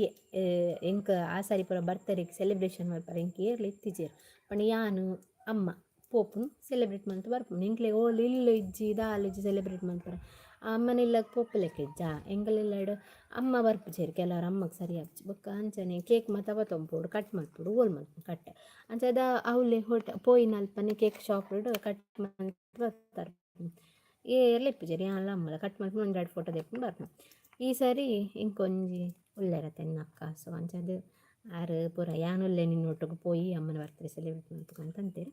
ಎಂಕ ಆ ಸಾರಿ ಪೂರ ಬರ್ತಡೇಗೆ ಸೆಲೆಬ್ರೇಷನ್ ಮಾಡ್ತಾರೆ ಎಂಕ ಏರ್ಲಿ ಇತ್ತಿಜೇರು ಪಂಡ ಯಾನು ಅಮ್ಮ ಪೋಪುನು ಸೆಲೆಬ್ರೇಟ್ ಮಾಡ್ತಾ ಬರ್ಪುನು ಎಂಕ್ಲೆ ಓಲ್ ಇಲ್ಲು ಇಜ್ಜಿ ದಾಲ್ ಇಜ್ಜಿ ಸೆಲೆಬ್ರೇಟ್ ಮಾಡ್ತಾರೆ ಅಮ್ಮನೆಲ್ಲ ಪೋಪು ಲೆಕ್ಕ ಇಜ್ಜ ಎಂಕಲೆಲ್ಲಾಡು ಅಮ್ಮ ಬರ್ಪುಜೇರು ಕೆಲವ್ರು ಅಮ್ಮಗೆ ಸರಿ ಆಗ್ಚಿ ಬೊಕ್ಕ ಅಂಚನೆ ಕೇಕ್ ಮತ್ತು ಅವ ತೊಂಪೋಡು ಕಟ್ ಮಾಡ್ಬಿಡು ಓಲ್ ಮಾಡ್ಬಿಡು ಕಟ್ ಅಂಚದ ಅವಳೆ ಪೋಯಿನ ಅಲ್ಪನೆ ಕೇಕ್ ಶಾಪ್ ಕಟ್ ಮಾಡಿ ಬರ್ತಾರೆ ಏರ್ಲಿ ಇಪ್ಪುಜೇರು ಯಾನ್ಲ ಅಮ್ಮಲ ಕಟ್ ಮಾಡ್ಕೊಂಡು 1-2 ಫೋಟೋ ತೆಕ್ಕೊಂಡು ಬರ್ಪುನು ಈ ಸಾರಿ ಇಂಕೊಂಜಿ ಉಳ್ಳೇರತ್ತೆ ಅಕ್ಕ ಸೊ ಅಂಚದು ಆರು ಪೂರ ಯಾನುಲ್ಲೆ ನಿನ್ನೊಟ್ಟಿಗೆ ಪೋಯಿ ಅಮ್ಮನ ಬರ್ತಡೇ ಸೆಲೆಬ್ರೇಟ್ ಮಾಡ್ಬೇಕಂತ ಅಂತೀರಿ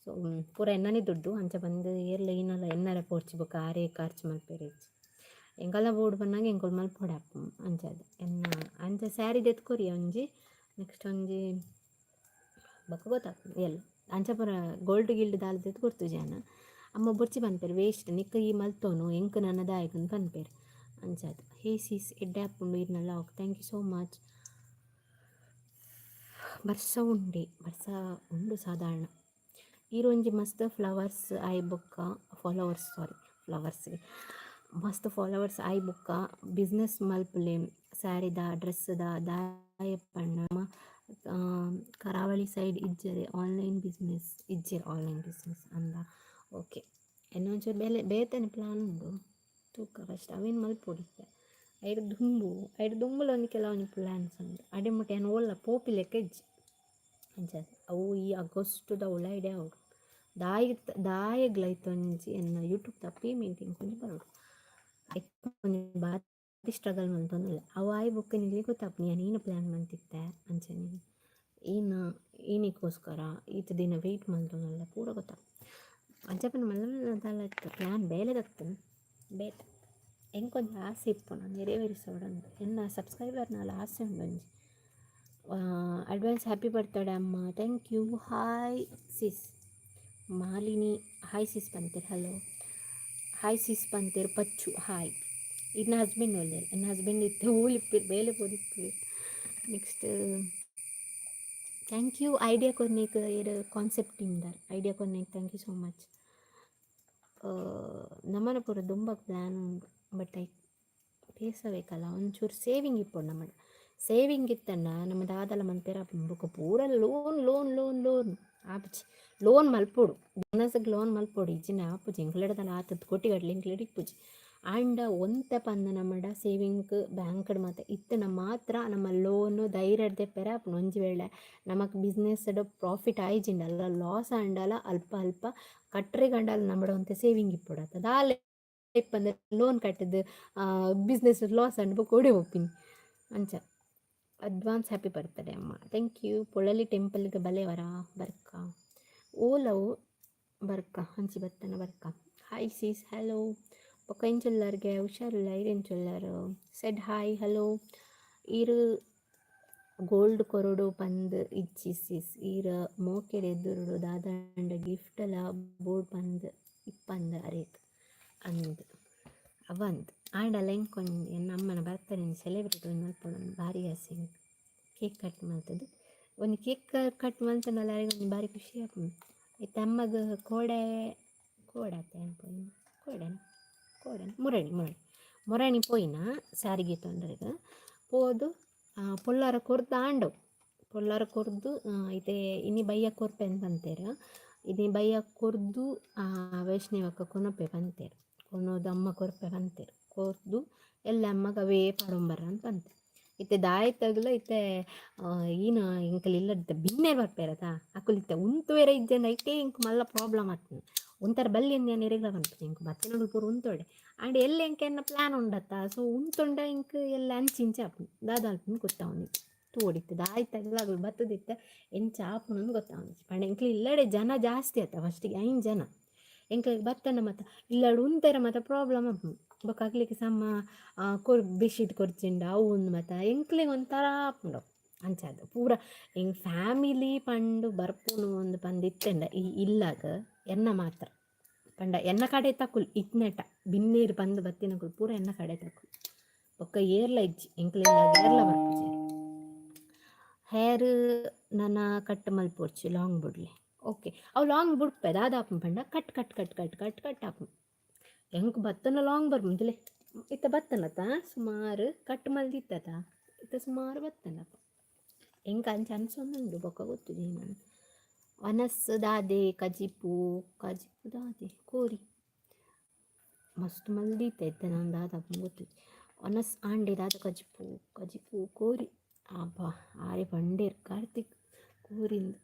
ಸೊ ಪೂರ ಎನ್ನನೇ ದುಡ್ಡು ಅಂಚ ಬಂದು ಏರ್ಲ ಏನಲ್ಲ ಎನ್ನರ ಪೋರ್ಚಿ ಬೊಕ್ಕ ಆರೇ ಖರ್ಚು ಮಲ್ಪೇರಿ ಎಂಕಲ್ಲ ಬೋರ್ಡ್ ಬಂದಾಗ ಎಂಕೊಲ್ ಮಲ್ಪೊಡೆ ಆಪು ಅಂಚದು ಎನ್ನ ಅಂಚ ಸ್ಯಾರಿ ತೆತ್ಕೊರಿ ಒಂಜಿ ನೆಕ್ಸ್ಟ್ ಒಂಜಿ ಬೊಕ್ಕ ಗೊತ್ತಾಗ್ತದೆ ಎಲ್ಲ ಅಂಚ ಪೂರ ಗೋಲ್ಡ್ ಗಿಲ್ಡ್ ದಾಲ್ ತೆತ್ಕೊಡ್ತು ಜಾನ ಅಮ್ಮ ಬೊರ್ಚಿ ಪನ್ಪೇರು ವೇಸ್ಟ್ ನಿಕ್ಕ ಈ ಮಲ್ತೋನು ಎಂಕ್ ನನ್ನ ದಾಯಕನ್ ಪನ್ಪೇರು ಅಂಚದು ಹೇ ಸೀಸ್ ಎಡ್ಡೆ ಆಪುಂಡು ಇರ್ನಲ್ಲ okay thank you so much ಬರ್ಸ ಉಂಡು ಸಾಧಾರಣ ಈರೊಂಜಿ ಮಸ್ತ್ ಫ್ಲವರ್ಸ್ ಐ ಬೊಕ್ಕ ಫ್ಲವರ್ಸ್ಗೆ ಮಸ್ತ್ ಫಾಲೋವರ್ಸ್ ಐ ಬೊಕ್ಕ ಬಿಸ್ನೆಸ್ ಮಲ್ಪುಲೆ ಸ್ಯಾರಿದ ಡ್ರೆಸ್ದ ದಾಯಪ್ಪಣ್ಣ ಕರಾವಳಿ ಸೈಡ್ ಇಜ್ಜರೆ ಆನ್ಲೈನ್ ಬಿಸ್ನೆಸ್ ಅಂದ ಓಕೆ ಇನ್ನೊಂಚೂರು ಬೇತನೆ ಪ್ಲಾನ್ ಉಂಡು ತೂಕ ಫಸ್ಟ್ ಅವೇನು ಮಲ್ಪೊಡಿತ್ತೆ ಐದು ದುಂಬುಲ ಒಂದು ಕೆಲವೊಂದು ಪ್ಲ್ಯಾನ್ಸ್ ಉಂಡು ಅಡೆ ಮುಟ್ಟೆ ಏನು ಒಲ್ಲ ಪೋಪಿ ಲೆಕ್ಕ ಇಜ್ಜಿ ಅಂಚದು ಅವು ಈ ಆಗಸ್ಟುದ ಒಳ್ಳೆ ಐಡಿಯಾ ಅವ್ರು ದಾಯಗ್ಲೈತೊಂಜಿ ಎನ್ನ ಯೂಟ್ಯೂಬ್ ತಪ್ಪಿ ಮೇಂಟೈನ್ ಕೊಂಚ ಬರೋಡು ಬಾರಿ ಸ್ಟ್ರಗಲ್ ಮಂತೊಂದಿಲ್ಲ ಅವು ಆಯ್ ಬುಕ್ಕ ನಿಲ್ಲಿ ಗೊತ್ತಾಪು ನೀನು ಪ್ಲ್ಯಾನ್ ಮಾಡ್ತಿದ್ದೆ ಅಂಚನೆ ಏನಕ್ಕೋಸ್ಕರ ಈತ ದಿನ ವೆಯ್ಟ್ ಮಂತೊಂದಲ್ಲ ಪೂರ ಗೊತ್ತಾಪು ಅಂಚಪ್ಪನ ಮಲ್ಲ ಪ್ಲ್ಯಾನ್ ಬೇಲೆದಾಗ್ತಾನೆ ಬೇಟ ಎಂಕೊಂದು ಆಸೆ ಇಪ್ಪುನ ನೆರವೇರಿಸೋಡಂದು ಎನ್ನ ಸಬ್ಸ್ಕ್ರೈಬರ್ನಲ್ಲ ಆಸೆ ಉಂಡು ಒಂಜಿ ಅಡ್ವಾನ್ಸ್ ಹ್ಯಾಪಿ ಬರ್ತಡೇ ಅಮ್ಮ thank you hi sis Malini hi sis ಪಂತೇರು ಹಲೋ ಹಾಯ್ ಸಿಸ್ ಪಂತೇರು ಪಚ್ಚು ಹಾಯ್ ಇನ್ನ ಹಸ್ಬೆಂಡ್ ಒಳ್ಳೆ ಎನ್ನ ಹಸ್ಬೆಂಡ್ ಇತ್ತು ಹೂಲಿಪ್ಪಿರು ಬೇಲೆ ಪೋದಿಪ್ಪಿರು ನೆಕ್ಸ್ಟ್ ಥ್ಯಾಂಕ್ ಯು ಐಡಿಯಾ ಕೊರ್ನೇಕ್ ಏರು ಕಾನ್ಸೆಪ್ಟ್ ಇಂದಾರ್ ಐಡಿಯಾ ಕೊರ್ನೇಕ್ ಥ್ಯಾಂಕ್ ಯು ಸೋ ಮಚ್ ನಮ್ಮನ ಪೂರ ತುಂಬ ಪ್ಲ್ಯಾನ್ ಉಂಡು ಬಟ್ ಪೇಸಬೇಕಲ್ಲ ಒಂಚೂರು ಸೇವಿಂಗ್ ಇಪ್ಪುಂಡು ನಮ್ಮ ಸೇವಿಂಗ್ ಇತ್ತಂಡ ನಮ್ಮ ದಾದಲ ಮನ್ಪೇರ ಬೊಕ್ಕ ಪೂರ ಲೋನ್ ಆಪುಜಿ ಲೋನ್ ಮಲ್ಪೊಡು ಬಿಸ್ನೆಸ್ಗೆ ಲೋನ್ ಮಲ್ಪೊಡು ಇಜ್ಜಿನ ಆಪುಜಿ ಎಂಕ್ಲೆಡ್ದಲ್ಲ ಆತದ್ದು ಕೋಟಿಗಟ್ಲೆ ಎಂಕ್ಲೆಡ್ ಇಪ್ಪುಜಿ ಆಂಡ ಒಂತೆ ಪಂದ ನಮ್ಮಡ ಸೇವಿಂಗ್ ಬ್ಯಾಂಕ್ಡ್ ಮಾತ್ರ ಇತ್ತನ ಮಾತ್ರ ನಮ್ಮ ಲೋನು ಧೈರ್ಯದ ಪೆರ ಆಪುಂಡು ಒಂಜಿ ವೇಳೆ ನಮಕ್ ಬಿಸ್ನೆಸ್ಡ್ ಪ್ರಾಫಿಟ್ ಆಯ್ಜಿಂಡಲ್ಲ ಲಾಸ್ ಆಂಡಲ ಅಲ್ಪ ಅಲ್ಪ ಕಟ್ರೆ ಗಂಡಲ ನಮ್ಮಡ ಒಂತೆ ಸೇವಿಂಗ್ ಇಪ್ಪುಡತ್ತ ದಾಲೆ ಇಪ್ಪಂದ ಲೋನ್ ಕಟ್ಟದು ಬಿಸ್ನೆಸ್ ಲಾಸ್ ಅಂಡ್ ಕೊಡೆ ಒಪ್ಪಿನಿ ಅಂಚ ಅಡ್ವಾನ್ಸ್ ಹ್ಯಾಪಿ ಬರ್ತಡೇ ಅಮ್ಮ ಥ್ಯಾಂಕ್ ಯು ಪೊಳಲಿ ಟೆಂಪಲ್ಗೆ ಬಲೆವರ ಬರ್ಕ ಓಲವು ಬರ್ಕ ಹಂಚಿ ಬತ್ತನ ಬರ್ಕ ಹಾಯ್ ಸೀಸ್ ಹಲೋ ಪೊಕ್ಕ ಚೊಲ್ಲರ್ಗೆ ಹುಷಾರಿಲ್ಲ ಇರೇನು ಚೊಲ್ಲರು ಸೆಡ್ ಹಾಯ್ ಹಲೋ ಈರು ಗೋಲ್ಡ್ ಕೊರಡು ಪಂದ್ ಇಜ್ಜಿ ಸೀಸ್ ಈರ ಮೋಕೆಡ್ ಎದುರುಡು ದಾದಾಂಡ ಗಿಫ್ಟಲ ಬೋರ್ಡ್ ಪಂದ್ ಇಪ್ಪಂದ ಅರೇಕ್ ಅಂದ್ ಅವಂದ್ ಆಂಡಲ ಎಂಕೊಂದು ನಮ್ಮನ ಬರ್ತಾರೆ ಸೆಲೆಬ್ರೇಟ್ ಒಂದು ಮಲ್ಪೊಡು ಭಾರಿ ಆಸೆ ಕೇಕ್ ಕಟ್ ಮಾಡ್ತದ್ದು ಒಂದು ಕೇಕ್ ಕಟ್ ಮಾಡ್ತಾನಲ್ಲ ಒಂದು ಭಾರಿ ಖುಷಿ ಆಗ್ತದೆ ಇತ್ತು ಅಮ್ಮಗ ಕೋಡಾತೆ ಅನ್ಕೊಂಡು ಕೋಡೆನ ಮುರಣಿ ಪೋಯಿನ ಸಾರಿಗೆ ತೊಂದರೆಗೆ ಪೋದು ಪೊಲ್ಲಾರ ಕೊರ್ದು ಆಂಡವು ಪೊಲ್ಲಾರ ಕೊರ್ದು ಇದೆ ಇನ್ನಿ ಬಯ್ಯ ಕೊರ್ಪೆ ಅಂತ ಅಂತಾರೆ ಇದು ಬಯ್ಯ ಕೊರ್ದು ವೈಷ್ಣವಕ್ಕ ಕೊನಪೆ ಬಂತೇರು ಕೊನೋದು ಅಮ್ಮ ಕೊರಪೆ ಬಂತೇರು ಕೊರ್ದು ಎಲ್ಲ ಅಮ್ಮಗ ಅವೇ ಪಡಂಬರ ಅಂತ ಬಂತೆ ಇತ್ತೆ ದಾಯಿ ತಗಲ ಇತ್ತೆ ಈನು ಇಂಕಲ್ ಇಲ್ಲದ ಬಿನ್ನೆ ಬರ್ಪೇರದ ಅಕ್ಕಲಿತ್ತೆ ಉಂತು ಬೇರೆ ಇದ್ದಂದ ಐಟೇ ಇಂಕ ಮಲ್ಲ ಪ್ರಾಬ್ಲಮ್ ಆಗ್ತದೆ ಒಂಥರ ಬಲ್ಲಿ ಏನು ಎರೆಗ್ಲ ಬಂತು ಇಂಕ ಬತ್ತಿನೋಡು ಪೂರ ಉಂತೋಡೆ ಆಂಡ್ ಎಲ್ಲ ಎಂಕೆನ್ನ ಪ್ಲ್ಯಾನ್ ಉಂಡತ್ತ ಸೊ ಉಂತುಂಡ ಇಂಕ ಎಲ್ಲ ಅಂಚಿಂಚ ಆಪು ದಾದಾಲ್ಪುನ್ ಗೊತ್ತಾವನಿತ್ತು ತೋಡಿತ್ತು ದಾಯಿ ತಗಲಾಗಲು ಬತ್ತದಿತ್ತ ಎಂಚ ಆಪುನಂದು ಗೊತ್ತಾವನಿತ್ತು ಪಂಡ ಇಂಕ್ಲು ಇಲ್ಲಡೆ ಜನ ಜಾಸ್ತಿ ಆತ ಫಸ್ಟಿಗೆ 5 ಜನ ಎಂಕ್ಲಿಗೆ ಬತ್ತನ ಮತ್ತು ಇಲ್ಲಾಡು ಉಂತೆರ ಮತ್ತು ಪ್ರಾಬ್ಲಮ್ ಆಪು ಬೊಕ್ಕಾಗ್ಲಿಕ್ಕೆ ಸಮ್ಮ ಬೆಡ್ಶೀಟ್ ಕೊರ್ಚಿಂಡ ಅವು ಒಂದು ಮತ್ತು ಎಂಕ್ಲಿಗೆ ಒಂಥರ ಆಪುಂಡು ಅಂಚದು ಪೂರ ಹೆಂಗೆ ಫ್ಯಾಮಿಲಿ ಪಂಡು ಬರ್ಪುನು ಒಂದು ಪಂದು ಇತ್ತೆಂಡ ಇಲ್ಲಾಗ ಎನ್ನ ಮಾತ್ರ ಪಂಡ ಎನ್ನ ಕಡೆ ತಕ್ಕುಲ್ ಇಟ್ನೆಟ ಬಿನ್ನೇರು ಪಂದು ಬತ್ತಿನಕುಲು ಪೂರ ಎನ್ನ ಕಡೆ ತಕ್ಕುಲ್ ಬೊಕ್ಕ ಏರ್ಲ ಇಜ್ಜಿ ಎಂಕ್ಲಿಂದ ಏರ್ಲ ಬರ್ಪುಜಿ ಹೇರ್ ನನ್ನ ಕಟ್ ಮಲ್ಪೊರ್ಚಿ ಲಾಂಗ್ ಬುಡ್ಲಿ ಓಕೆ ಅವು ಲಾಂಗ್ ಬುಡ್ಪೆ ದಾದಾಪು ಪಂಡ ಕಟ್ ಆಪು ಹೆಂಗೆ ಬತ್ತನ ಲಾಂಗ್ ಬರ್ಬಂತಲೇ ಇತ್ತ ಬತ್ತನತ್ತ ಸುಮಾರು ಕಟ್ ಮಲ್ದಿತ್ತತ ಇತ್ತ ಸುಮಾರು ಬತ್ತನಪ್ಪ ಹೆಂಗೆ ಅನ್ಸೊಂದುಂಡು ಬೊಕ್ಕ ಗೊತ್ತಿದೆ ನಾನು ವನಸ್ ದಾದೆ ಕಜಿಪು ದಾದೆ ಕೋರಿ ಮಸ್ತ್ ಮಲ್ದಿತ್ತ ಇತ್ತ ನಾನು ದಾದಾಪು ಗೊತ್ತಿದೆ ವನಸ್ ಆಂಡೆ ದಾದ ಕಜಿಪು ಕೋರಿ ಅಬ್ಬಾ ಆರೆ ಬಂಡೇರ್ ಕಾರ್ತಿಕ್ ಕೋರಿಂದ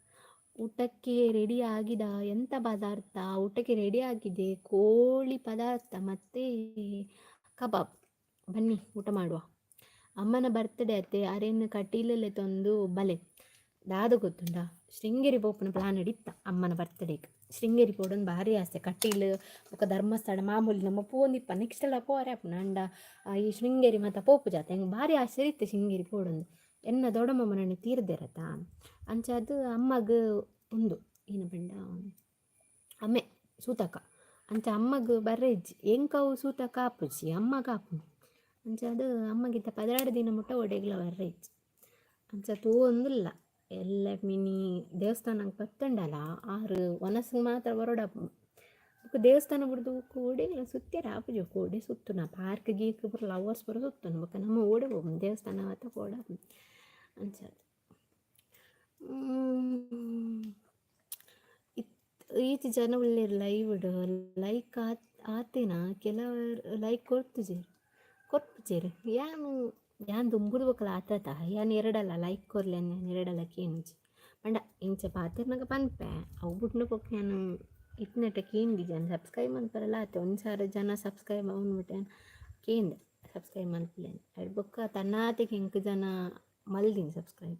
ಊಟಕ್ಕೆ ರೆಡಿ ಆಗಿದ ಎಂಥ ಪದಾರ್ಥ ಊಟಕ್ಕೆ ರೆಡಿ ಆಗಿದೆ ಕೋಳಿ ಪದಾರ್ಥ ಮತ್ತು ಕಬಾಬ್ ಬನ್ನಿ ಊಟ ಮಾಡುವ ಅಮ್ಮನ ಬರ್ತಡೇ ಅತ್ತೆ ಅರೇನು ಕಟೀಲಲ್ಲೇ ತಂದು ಬಲೆ ದಾದ ಗೊತ್ತುಂಡ ಶೃಂಗೇರಿ ಪೋಪನ ಪ್ಲಾನ್ ಹಿಡಿತ್ತ ಅಮ್ಮನ ಬರ್ತಡೇಗೆ ಶೃಂಗೇರಿ ಪೋಡೊಂದು ಭಾರಿ ಆಸೆ ಕಟೀಲು ఒక ಧರ್ಮಸ್ಥಳ ಮಾಮೂಲಿ ನಮ್ಮ ಪೋಂದಿಪ್ಪ ನೆಕ್ಸ್ಟ್ ಎಲ್ಲ ಪೋರೆ ಅಪ್ಪನ ಅಂಡ ಈ ಶೃಂಗೇರಿ ಮತ್ತು ಪೋಪು ಜಾತೆ ಹೆಂಗೆ ಭಾರಿ ಆಸೆ ಇರುತ್ತೆ ಶೃಂಗೇರಿ ಪೋಡೊಂದು ಎನ್ನ ದೊಡ್ಡಮ್ಮನ ತೀರ್ದಿರತ್ತ ಅಂಚದು ಅಮ್ಮಗ ಒಂದು ಏನು ಬಂಡ ಅಮ್ಮೆ ಸೂತಕ ಅಂಚ ಅಮ್ಮಗ ಬರ್ರೆಜ್ಜಿ ಎಂಕವು ಸೂತಕ ಆಪುಜಿ ಅಮ್ಮಗ ಆಪುಂಡು ಅಂಚದು ಅಮ್ಮಗಿತ್ತ 12 ದಿನ ಮುಟ್ಟ ಒಡೆಗ್ಲ ಬರ್ರೆಜ್ಜಿ ಅಂಚ ತೂವೊಂದುಲ್ಲ ಎಲ್ಲ ಮಿನಿ ದೇವಸ್ಥಾನಕ್ಕೆ ಬತ್ತಂಡಲ್ಲ 6 ವನಸ್ಸಿಗೆ ಮಾತ್ರ ಹೊರಡಪ್ಪು ದೇವಸ್ಥಾನ ಬಿಡ್ದು ಕೋಡೆಗಳ ಸುತ್ತ್ಯಾರ ಆಪುಜಿ ಕೋಡೆ ಸುತ್ತುನ ಪಾರ್ಕ್ ಗೀಕ್ ಬರ ಲವರ್ಸ್ ಬರೋ ಸುತ್ತನು ಬೊಕ್ಕ ನಮ್ಮ ಓಡೆ ಹೋಗು ದೇವಸ್ಥಾನ ಮತ್ತು ಕೋಡ ಅಂಚದು ಈಚೆ ಜನ ಒಳ್ಳೆಯ ಲೈವ್ಡ್ ಲೈಕ್ ಆತೇನ ಕೆಲವರು ಲೈಕ್ ಕೊರ್ಪುಜೇರು ಯಾನ್ ದುಂಬುದು ಬೊಕ್ಕಲ ಆತತ ಯಾನ್ ಎರಡಲ್ಲ ಲೈಕ್ ಕೊರ್ಲೆ ಎರಡಲ್ಲ ಕೇಂಜಿ ಪಂಡ ಇಂಚ ಪಾತಿರ್ನಾಗ ಪನ್ಪೆ ಅವು ಬಿಟ್ನ ಪೊಕ್ಕ ನಾನು ಇಟ್ನೆಟ ಕೇಂದಿ ಜನ ಸಬ್ಸ್ಕ್ರೈಬ್ ಮನ್ಪರಲ್ಲ ಆತೆ 1,000 ಜನ ಸಬ್ಸ್ಕ್ರೈಬ್ ಅವನ್ಬಿಟ್ಟೆ ಕೇಂದೆ ಸಬ್ಸ್ಕ್ರೈಬ್ ಮನ್ಪಲೇನು ಅದು ಬೊಕ್ಕ ತನ್ನಾತಿಗೆ ಹೆಂಗೆ ಜನ ಮಲ್ದಿನಿ ಸಬ್ಸ್ಕ್ರೈಬ್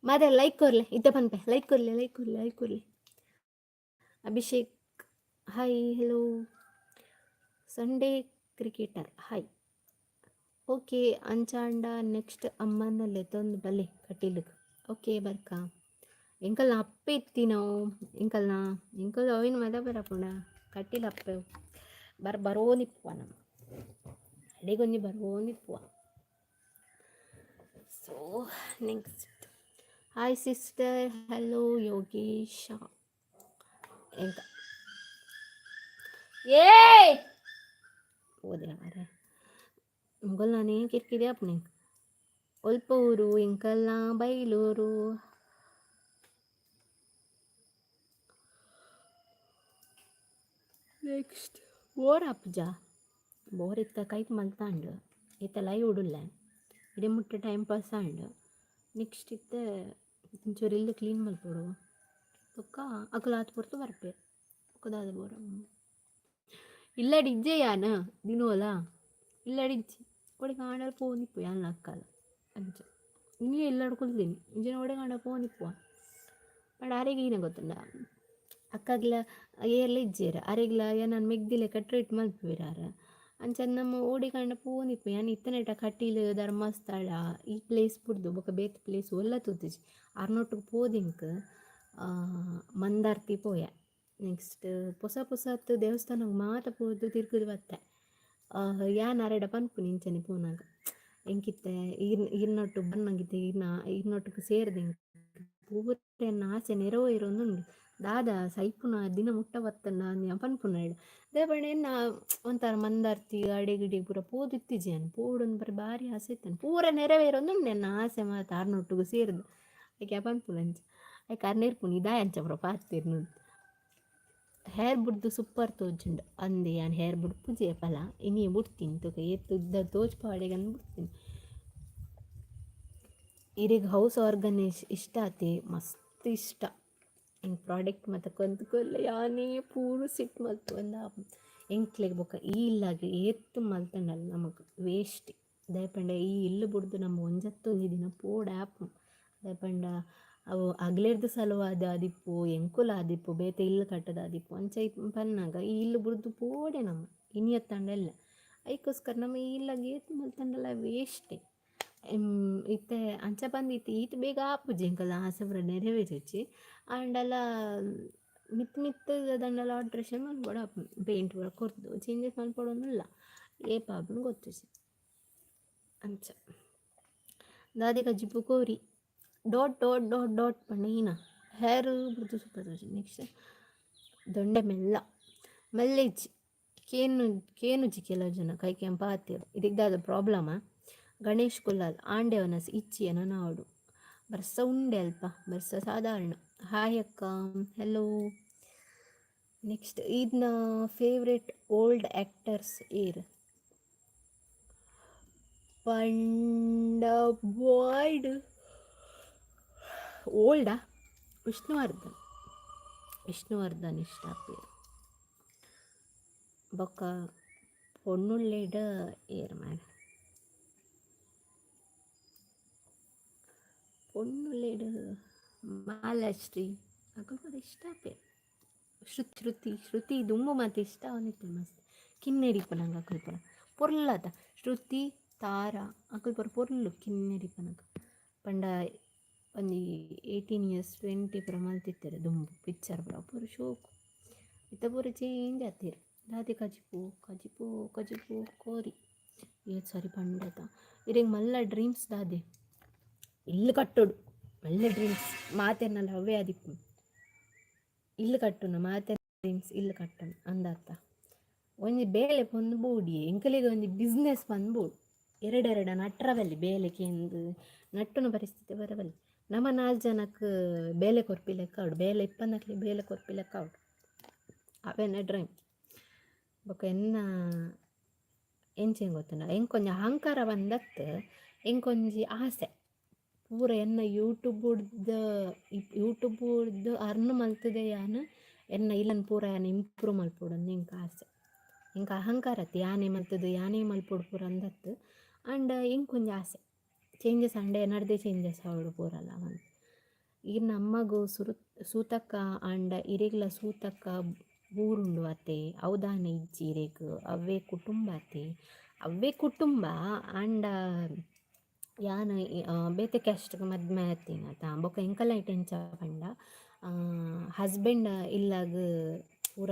ಮತ್ತೆ ಲೈಕ್ ಕೊರ್ಲೆ ಇದ್ದ ಪನ್ಪೆ ಲೈಕ್ ಕೊರ್ಲೆ Abhishek hi hello Sunday cricketer hi okay ಅಂಚಾಂಡ ನೆಕ್ಸ್ಟ್ ಅಮ್ಮನಲ್ಲೇ ತಂದು ಬಲೆ ಕಟೀಲಿಗೆ ಓಕೆ ಬರ್ಕ ಎಂಕಲ್ನ ಅಪ್ಪೆ ಇತ್ತಿ ನಾವು ಎಂಕಲ್ ಅವಿನ ಮದ ಬರಪುಂಡ ಕಟೀಲ್ ಅಪ್ಪೆ ಬರೋನಿಪ್ಪುವ ನಮ್ಮ ಅಡಿಗೊಂಜಿ ಬರೋನಿಪ್ಪುವ so next hi sister hello Yogesha ಎಂಕ ಓದಿನ ಮಾರೆ ಮುಗಲ್ ನಾನೇ ಕಿರ್ಕಿದೆ ಅಪ್ಪನೆ ಒಲ್ಪ ಊರು ಎಂಕಲ್ನ ಬೈಲೂರು ನೆಕ್ಸ್ಟ್ ಬೋರ್ ಅಪ್ಪಜ ಬೋರ್ ಇತ್ತ ಕೈಪ್ ಮಲ್ತಾಂಡು ಇತ್ತ ಲೈವ್ ಉಡುಲ್ಲ ಇಡೀ ಮುಟ್ಟ ಟೈಮ್ ಪಾಸ್ ಆಂಡು ನೆಕ್ಸ್ಟ್ ಇತ್ತ ಒಂಚೂರು ಇಲ್ಲು ಕ್ಲೀನ್ ಮಲ್ಪೊಡು ಬೊಕ್ಕ ಅಕುಲಾತ್ ಪೊರ್ತು ಬರ್ಪೆ ಬೊಕ್ಕದಾದ ಬೋರ ಇಲ್ಲಡಿ ಇಜ್ಜೆ ಯಾನ ದಿನೋಲ ಇಲ್ಲಡಿ ಇಜ್ಜಿ ಒಡೆ ಕಾಂಡಲ ಪೋನಿಪ್ಪು ಯಾನ ಅಕ್ಕಲ ಅಂಚ ಇನಿ ಎಲ್ಲಾಡು ಕುಲ್ತೀನಿ ಇಂಜಿನ ಒಡೆ ಕಾಂಡ ಪೋನಿಪ್ಪುವ ಪಂಡ ಅರೆಗೆ ಈನ ಗೊತ್ತುಂಡ ಅಕ್ಕಗ್ಲ ಏರ್ಲ ಇಜ್ಜೇರ ಅರೆಗ್ಲ ನಾನು ಮೆಗ್ದಿಲೆಕ್ಕ ಟ್ರೀಟ್ ಮಲ್ಪುವಿರಾರ ಅಂಚ ನಮ್ಮ ಓಡಿಕಂಡ ಪೋನಿಪ್ಪು ಯಾನ್ ಇತ್ತನೆಟ ಕಟೀಲು ಧರ್ಮಸ್ಥಳ ಈ ಪ್ಲೇಸ್ ಬಿಡ್ದು ಬೊಕ ಬೇತೆ ಪ್ಲೇಸ್ ಒಲ್ಲ ತೂತಿಜಿ ಅರ್ನೊಟ್ಟಿಗೆ ಪೋದಿಂಕ್ ಮಂದಾರ್ತಿ ಪೋಯ ನೆಕ್ಸ್ಟ್ ಪೊಸ ಪೊಸತ್ತು ದೇವಸ್ಥಾನಕ್ಕೆ ಮಾತ ಪೋದು ತಿರ್ಗುದು ಬತ್ತೆ ಯಾನ್ ಅರೆಡ ಪನ್ಪು ನಿಂಚನೆ ಪೋನಾಗ ಎಂಕಿತ್ತೆ ಈರ್ನೊಟ್ಟು ಬನ್ನಂಗಿತ್ತೆ ಈರ್ನೊಟ್ಟಿಗೆ ಸೇರಿದೆ ಪೂರ ಆಸೆ ನೆರವೇರೊಂದುಂಡು ದಾದ ಸೈಪುನ ದಿನ ಮುಟ್ಟ ಬತ್ತಂಡ ಅಂದ್ ಪನ್ಪುನಾಡು ಅದೇ ಬಣ್ಣ ಎನ್ನ ಒಂಥರ ಮಂದಾರ್ತಿ ಅಡೆಗಿಡಿ ಪೂರ ಪೋದಿತ್ತಿಜಿ ಅನ್ ಪೋಡೊಂದು ಬರೀ ಭಾರಿ ಆಸೆ ಇತ್ತಾನೆ ಪೂರ ನೆರವೇರೊಂದುಂಡು ಎನ್ನ ಆಸೆ ಮಾತ ಆರ್ನೊಟ್ಟಿಗೆ ಸೇರಿದು ಅದಕ್ಕೆ ಪನ್ಪುನಂಚ ಅದಕ್ಕೆ ಅರ್ನೇರ್ಪುನಿ ಇದಾಯ ಅಂಚ ಪೂರ ಪಾತಿರ್ನು ಹೇರ್ ಬುಡ್ದು ಸೂಪರ್ ತೋಜುಂಡು ಅಂದೆ ಯಾನ್ ಹೇರ್ ಬುಡ್ ಪೂಜೆ ಫಲ ಇನಿ ಬಿಡ್ತೀನಿ ತುಕ ಉದ್ದ ತೋಜ್ಪಾಡೆಗನ್ ಬಿಡ್ತೀನಿ ಇರಿಗೆ ಹೌಸ್ ಆರ್ಗನೈಸ್ ಇಷ್ಟ ಆತಿ ಮಸ್ತ್ ಇಷ್ಟ ಹಿಂಗೆ ಪ್ರಾಡಕ್ಟ್ ಮತ್ತು ಕೊಂದ್ಕೊಲ್ಲ ಯಾನೇ ಪೂರು ಸಿಟ್ಟು ಮಲ್ತು ಅಂದ ಎಂಕ್ಲೆಗೆ ಬೊಕ್ಕ ಈ ಇಲ್ಲಾಗಿ ಏತ್ತು ಮಲ್ತಂಡಲ್ಲ ನಮಗೆ ವೇಸ್ಟ್ ದಯಪಂಡ ಈ ಇಲ್ಲು ಬಿಡ್ದು ನಮ್ಮ ಒಂಜತ್ತೊಂದು ದಿನ ಪೋಡ್ ಆ್ಯಪ್ ದಯಪಂಡ ಅವು ಅಗ್ಲೇರ್ದು ಸಲುವಾದ ಆದಿಪ್ಪು ಎಂಕುಲ ಆದಿಪ್ಪು ಬೇತೆ ಇಲ್ಲು ಕಟ್ಟದ ಆದಿಪ್ಪು ಅಂಚ ಪನ್ನಾಗ ಈ ಇಲ್ಲು ಬಿಡ್ದು ಪೋಡೆ ನಮ್ಮ ಇನಿಯತ್ತಂಡೆಲ್ಲ ಅದಕ್ಕೋಸ್ಕರ ನಮ್ಮ ಈ ಇಲ್ಲಾಗಿ ಏತ್ತು ಮಲ್ತಂಡಲ್ಲ ವೇಸ್ಟೇ ಇತ್ತೆ ಅಂಚ ಬಂದಿತ್ತು ಈತ ಬೇಗ ಆಪುಜಿ ಎಂಕಲ್ಲ ಆಸೆಪುರ ನೆರವೇರಿಚ್ಚಿ ಆಂಡಲ ಮಿತ್ ದಂಡಲ ಆಲ್ಟ್ರೇಷನ್ ಮಲ್ಪಡ ಪೇಂಟ್ ಪೂರ ಕೊರ್ದು ಚೇಂಜಸ್ ಮಲ್ಪಡೋನಿಲ್ಲ ಏಪಾಪನು ಗೊತ್ತಿಸಿ ಅಂಚ ದಾದಿ ಕಜ್ಜಿಪು ಕೋರಿ ಡಾಟ್ ಡಾಟ್ ಡಾಟ್ ಡಾಟ್ ಪಂಡ ಈನ ಹೇರು ಬಿಡ್ದು ಸೂಪರ್ ತೋಜಿ ನೆಕ್ಸ್ಟ್ ದೊಂಡೆ ಮೆಲ್ಲಿಜ್ಜಿ ಕೇನುಜಿ ಕೆಲವು ಜನ ಕೈ ಕೆಂಪ ಹತ್ತಿರು ಇದಕ್ಕಾದ ಪ್ರಾಬ್ಲಮ ಗಣೇಶ್ ಕುಲ್ಲಾಲ್ ಆಂಡೆವನಸ್ ಇಚ್ಚಿಯನ ನಾಡು ಬರ್ಸ ಉಂಡೆ ಅಲ್ಪ ಬರ್ಸ ಸಾಧಾರಣ ಹಾಯ್ ಅಕ್ಕ ಹೆಲೋ ನೆಕ್ಸ್ಟ್ ಇದನ್ನ ಫೇವ್ರೆಟ್ ಓಲ್ಡ್ ಆ್ಯಕ್ಟರ್ಸ್ ಏರ್ ಪಂಡ ಬಾಯ್ಡ್ ಓಲ್ಡಾ ವಿಷ್ಣುವರ್ಧನ್ ಇಷ್ಟ ಪೇರು ಬೊಕ್ಕ ಪೊಣ್ಣುಳ್ಳೆಡ ಏರ್ ಮಾಡಿ ಪೊಣ್ಣುಳ್ಳೆಡು ಮಾಲಾಶ್ರೀ ಅಕಲ್ಪದ ಇಷ್ಟ ಪೇರು ಶ್ರುತಿ ದುಂಬು ಮತ್ತು ಇಷ್ಟ ಅವನಿತ್ತು ಮಸ್ತ್ ಕಿನ್ನೆಡಿಪನಂಗೆ ಅಕಲ್ಪರ ಪೊರ್ಲದ ಶ್ರುತಿ ತಾರ ಅಕಲ್ಪರ ಪೊರ್ಲು ಕಿನ್ನೆಡಿಪನಗ ಪಂಡ ಒಂದು 18 years 20 ಪುರ ಮಲ್ತಿತ್ತಾರೆ ದುಂಬು ಪಿಕ್ಚರ್ ಪೂರ ಶೋಕು ಇತ್ತ ಪೂರ ಚೇಂಜ್ ಆತೀರು ದಾದಿ ಕಜಿಪು ಕೋರಿ ಸಾರಿ ಪಂಡತ ಇರಂಗೆ ಮಲ್ಲ ಡ್ರೀಮ್ಸ್ ದಾದೆ ಇಲ್ಲು ಕಟ್ಟೋಡು ಮಲ್ಲ ಡ್ರೀಮ್ಸ್ ಮಾತೆನ್ನಲ್ಲ ಅವೇ ಆದಿಪ್ಪು ಇಲ್ಲು ಕಟ್ಟುನ ಮಾತೆ ಡ್ರೀಮ್ಸ್ ಇಲ್ಲು ಕಟ್ಟಣ ಅಂದಾತ ಒಂಜಿ ಬೇಲೆ ಪೊಂದ್ಬೋಡಿ ಎಂಕಲಿಗೆ ಒಂದು ಬಿಸ್ನೆಸ್ ಬಂದ್ಬೋಡು ಎರಡೆರಡ ನಟ್ರವಲ್ಲಿ ಬೇಲೆಗೆ ಎಂದು ನಟ್ಟುನ ಪರಿಸ್ಥಿತಿ ಬರಬಲ್ಲಿ ನಮ್ಮ 4 ಜನಕ್ಕೆ ಬೇಲೆ ಕೊರ್ಪಿ ಲೆಕ್ಕ ಅವಡು ಬೇಲೆ ಇಪ್ಪನ್ನಕ್ಲಿ ಬೇಲೆ ಕೊರ್ಪಿ ಲೆಕ್ಕ ಅವಡು ಅವೆನ್ನ ಡ್ರೀಮ್ ಬೊಕ ಎನ್ನ ಎಂಚೇನು ಗೊತ್ತುಂಡ ಎಂಕೊಂಜಿ ಅಹಂಕಾರ ಬಂದತ್ತು ಎಂಕೊಂಜಿ ಆಸೆ ಪೂರ ಎನ್ನ ಯೂಟ್ಯೂಬ್ದು ಅರ್ನ್ ಮಲ್ತದೆ ಯಾನು ಎನ್ನ ಇಲ್ಲನ್ ಪೂರ ಯಾನು ಇಂಪ್ರೂವ್ ಮಲ್ಪೊಡು ಎಂಕ ಆಸೆ ಎಂಕ ಅಹಂಕಾರ ಅತ್ತಿ ಯಾನೇ ಮಲ್ಪೊಡು ಪೂರ ಅಂದತ್ತು ಆಂಡ್ ಎಂಕೊಂಜಿ ಆಸೆ ಚೇಂಜಸ್ ಅಂಡೆ ನಡ್ದೆ ಚೇಂಜಸ್ ಅವಳು ಪೂರಲ್ಲ ಅಂತ ಈಗ ನಮ್ಮಗು ಸೂತಕ್ಕ ಆಂಡ ಇರೆಗ್ಲ ಸೂತಕ್ಕ ಊರುಂಡು ಅತ್ತೆ ಅವಧಾನ ಇಜ್ಜಿ ಇರೆಗ್ ಅವೇ ಕುಟುಂಬ ಆಂಡ ಯಾನ ಬೇತೆ ಕ್ಯಾಸ್ಟ್ಗೆ ಮದ್ಮೆ ಆತೀನಿ ಆತ ಬೊಕ ಎಂಕಲ್ಲ ಟೆಂಚ ಪಂಡ ಹಸ್ಬೆಂಡ್ ಇಲ್ಲಾಗ ಪೂರ